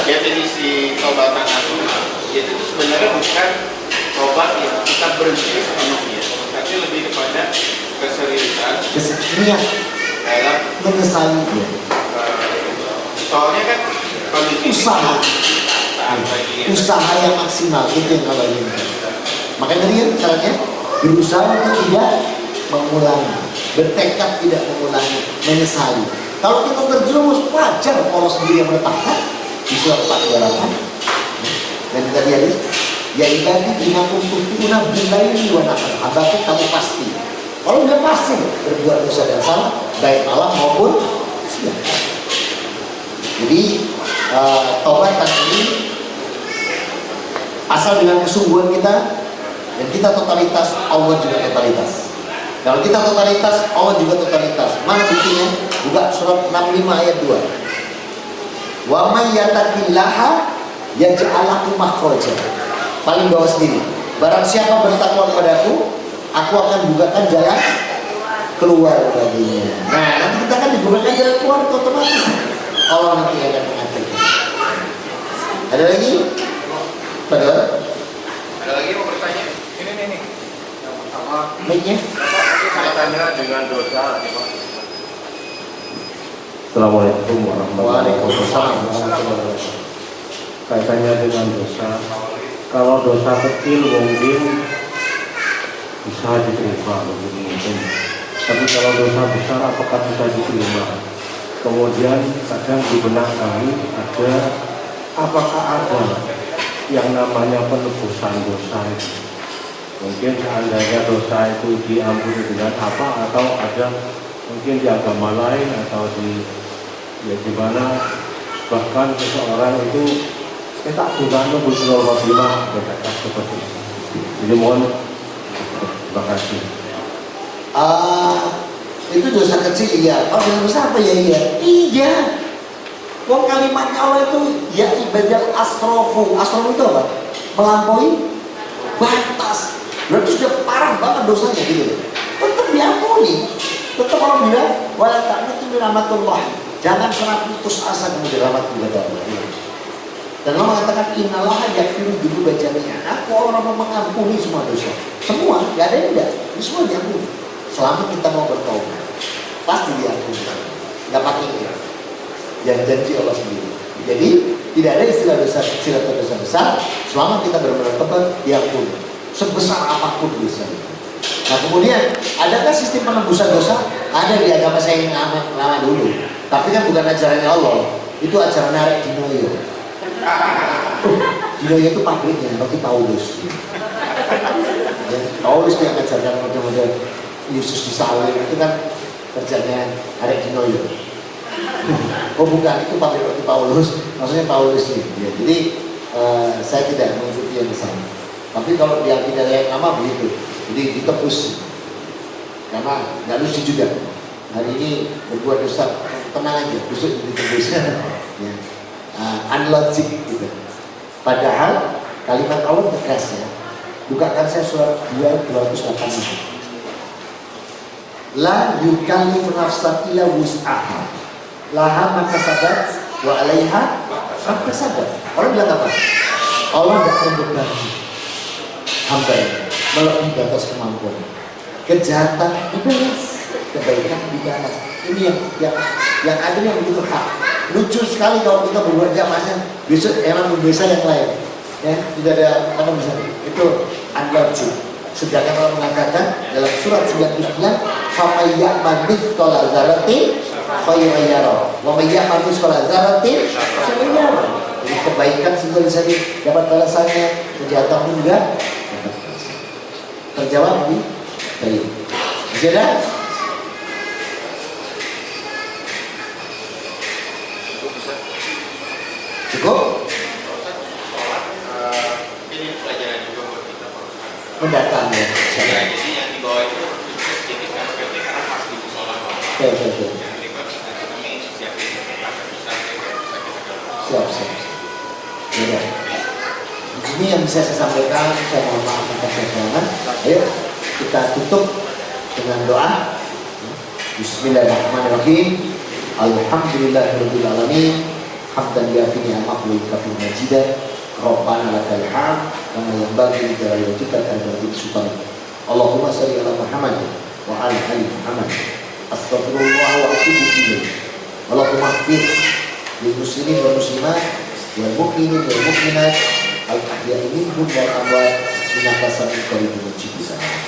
definisi tobatan nasuh itu sebenarnya bukan tobat yang kita berhenti sepenuhnya, tapi lebih kepada keseriusan Niat dalam menyesali dia. Soalnya kan usaha yang maksimal itu yang kalau ini. Makanya tadi kan caranya berusaha untuk tidak mengulangi, bertekad tidak mengulangi, menyesali. Kalau kita terjerumus wajar Allah sendiri yang menetapkan di surat 4:28. Dan kita lihat ini, ya ibadi bima kuntum tu'minuna billaili wa nahar. Abadi kamu pasti. Kalau udah pasti berbuat dosa dan salah baik malam maupun siang. Jadi taubat ini asal dengan kesungguhan kita dan kita totalitas, Allah juga totalitas. Kalau kita totalitas, Allah juga totalitas. Mana buktinya? Buka surat 65 ayat 2. Wa may yattaqillaha yaj'al lahu makhraja. Paling bawah sendiri. Barang siapa bertakwa kepadaku, aku akan bukakan jalan keluar baginya. Nah, nanti kita akan dibukakan jalan keluar otomatis. Allah nanti akan mengatur. Ada lagi? Padahal ada lagi mau bertanya? Ini. Yang pertama, mic-nya. kaitannya dengan dosa. Assalamualaikum warahmatullahi wabarakatuh. Waalaikumsalam. Kaitannya dengan dosa. Kalau dosa kecil mungkin bisa diterima, mungkin. Tapi kalau dosa besar apakah bisa diterima? Kemudian kadang dibenarkan ada, apakah ada yang namanya penebusan dosa itu? Mungkin seandainya dosa itu diampuni dengan apa, atau ada mungkin di agama lain atau di mana bahkan seseorang itu tak bukan nebus Rabbima berkata seperti itu. Jadi mohon terima kasih. Itu dosa kecil iya. Kalau dosa besar apa ya iya? Iya. Wong kalimatnya Allah itu ya ibadal asrofu. Asrofu itu apa? Melampaui batas. Berarti sudah parah banget dosanya gitu. Tetap diampuni. Tetap orang bilang wala ta'natu min rahmatillah. Jangan pernah putus asa kemudian rahmat kepada Allah. Dan Allah mengatakan innallaha yaghfiru dzunuba jami'an. Aku orang yang mengampuni semua dosa. Semua, enggak ada yang enggak. Ini semua diampuni. Selama kita mau bertaubat, pasti diampuni. Enggak pakai ini. Yang janji Allah sendiri. Jadi tidak ada istilah dosa kecil atau dosa besar. Selama kita benar-benar tobat, diampuni. Sebesar apapun dosanya. Nah kemudian, adakah sistem penebusan dosa? Ada di agama saya yang lama dulu. Tapi kan bukan ajarannya Allah. Itu ajaran Arek Dinoyo. Dinoyo itu pabriknya, bagi Paulus. Paulus yang mengajarkan model-model Yesus disalib. Itu kan kerjanya Arek Dinoyo. Oh bukan, itu pabrik roti Paulus. Maksudnya Paulus ini. Ya, jadi saya tidak mengikuti yang sama. Tapi kalau di akidah yang lama begitu. Jadi ditebus. Karena nggak lucu juga. Hari ini berbuat dosa, tenang aja, besok ditebus. Ya. Unlogic gitu. Padahal kalimat Allah tegas ya. Bukakan saya surat 2:280. La yukallifu nafsan illa wus'aha. Laha ma kasabat wa 'alaiha ma kasabat. Orang bilang apa? Allah tidak membebani hamba melebihi batas kemampuan. Kejahatan dibalas, kebaikan dibalas. Ini yang ada yang begitu hak. lucu sekali kalau kita berbuat jamasnya besok enak desa yang lain, ya tidak ada apa misalnya itu unlucky. Sedangkan Allah mengatakan dalam surat 99, "Faman ya'mal mithqala dzarratin khairan yarah, wa man ya'mal mithqala dzarratin syarran yarah." Jadi kebaikan sudah bisa dapat balasannya, kejahatan pun juga dapat balasan. Terjawab nih? Baik. Sudah? Cukup? Ini pelajaran juga buat kita Mendatang ya. Ya, jadi yang di bawah itu titik KPT karena pas di musola. Oke. Yang ribet kami siapin akan bisa kita Siap. Ya. Ini yang bisa saya sampaikan, saya mohon maaf atas kekurangan. Ayo kita tutup dengan doa. Bismillahirrahmanirrahim. Alhamdulillahirabbil alamin. Hamdan yafi ni'amahu wa yakfi majidah. Rabbana lakal hamd kama yanbaghi li jalali wajhika al-karim subhanahu. Allahumma shalli ala Muhammad wa ala ali Muhammad. Astagfirullah wa atubu ilaih. Allahumma ighfir lil muslimin wal muslimat wal mu'minin wal mu'minat al-ahya'i minhum wal amwat innaka sami'un qaribun mujibud da'wat.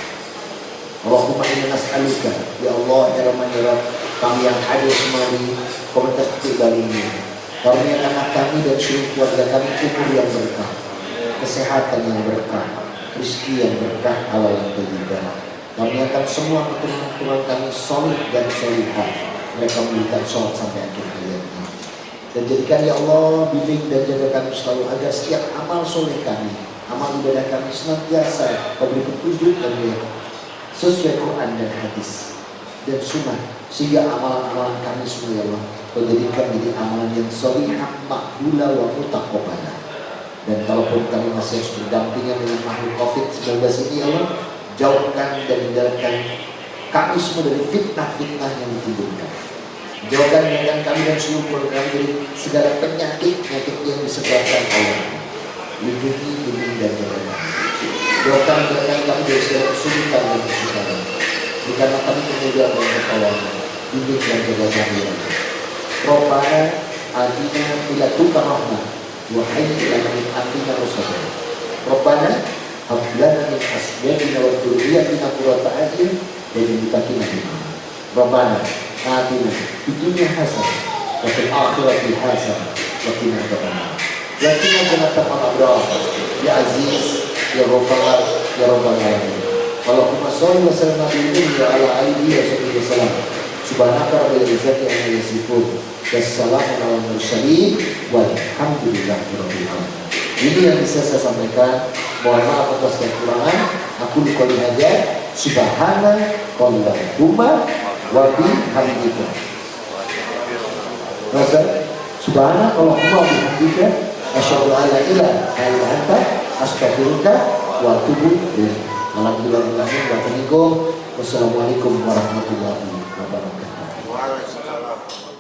Allahumma inna nas'aluka ya Allah ya Rahman ya Rabb, kami yang hadir semua di komunitas kali ini, karuniakan anak kami dan seluruh keluarga kami umur yang berkah, kesehatan yang berkah, rezeki yang berkah, halal yang thayyibah. Karuniakan semua keturunan kami solid dan solihah, mereka memberikan sholat sampai akhir hayatnya. Dan jadikan ya Allah bimbing dan jaga kami selalu agar setiap amal soleh kami, amal ibadah kami senantiasa memberi petunjuk dan sesuai Quran dan hadis dan sunnah, sehingga amalan-amalan kami semua ya Allah menjadikan menjadi amalan yang sholihah, makbulah wa mutaqabbalah. Dan kalaupun kami masih harus berdampingan dengan makhluk COVID-19 ini ya Allah, jauhkan dan hindarkan kami semua dari fitnah-fitnah yang ditimbulkan. Jauhkan dengan kami dan seluruh keluarga kami dari segala penyakit yang disebabkan Allah. Lindungi dan jaga. Jauhkan dengan kami dari segala kesulitan dan kesukaran. Bukanlah kami kemudian dan ketawanan. Bimbing dan jaga kami. Rabbana atina min ladunka rahmah wa hayyi lana min amrina rashada. Rabbana hab lana min azwajina wa dhurriyyatina qurrata a'yun waj'alna lil-muttaqina. Rabbana atina fid dunya hasanah wa fil akhirati hasanah wa qina adzabannar. Ya qina jannatal abrar. Ya Aziz, ya Ghaffar, ya Rabbal alamin. Allahumma shalli wa sallim ala alihi wa sahbihi wasallam. Subhanaka rabbil izzati amma yasifun. Wassalamu ala mursalin walhamdulillahirabbil alamin. Ini yang bisa saya sampaikan. Mohon maaf atas kekurangan. Aku qouli hadza subhanakallahumma wa bihamdika. Subhanakallahumma wa bihamdika asyhadu an la ilaha illa anta astaghfiruka wa atubu ilaik. Alhamdulillah. Wassalamualaikum warahmatullahi wabarakatuh. Waalaikumsalam.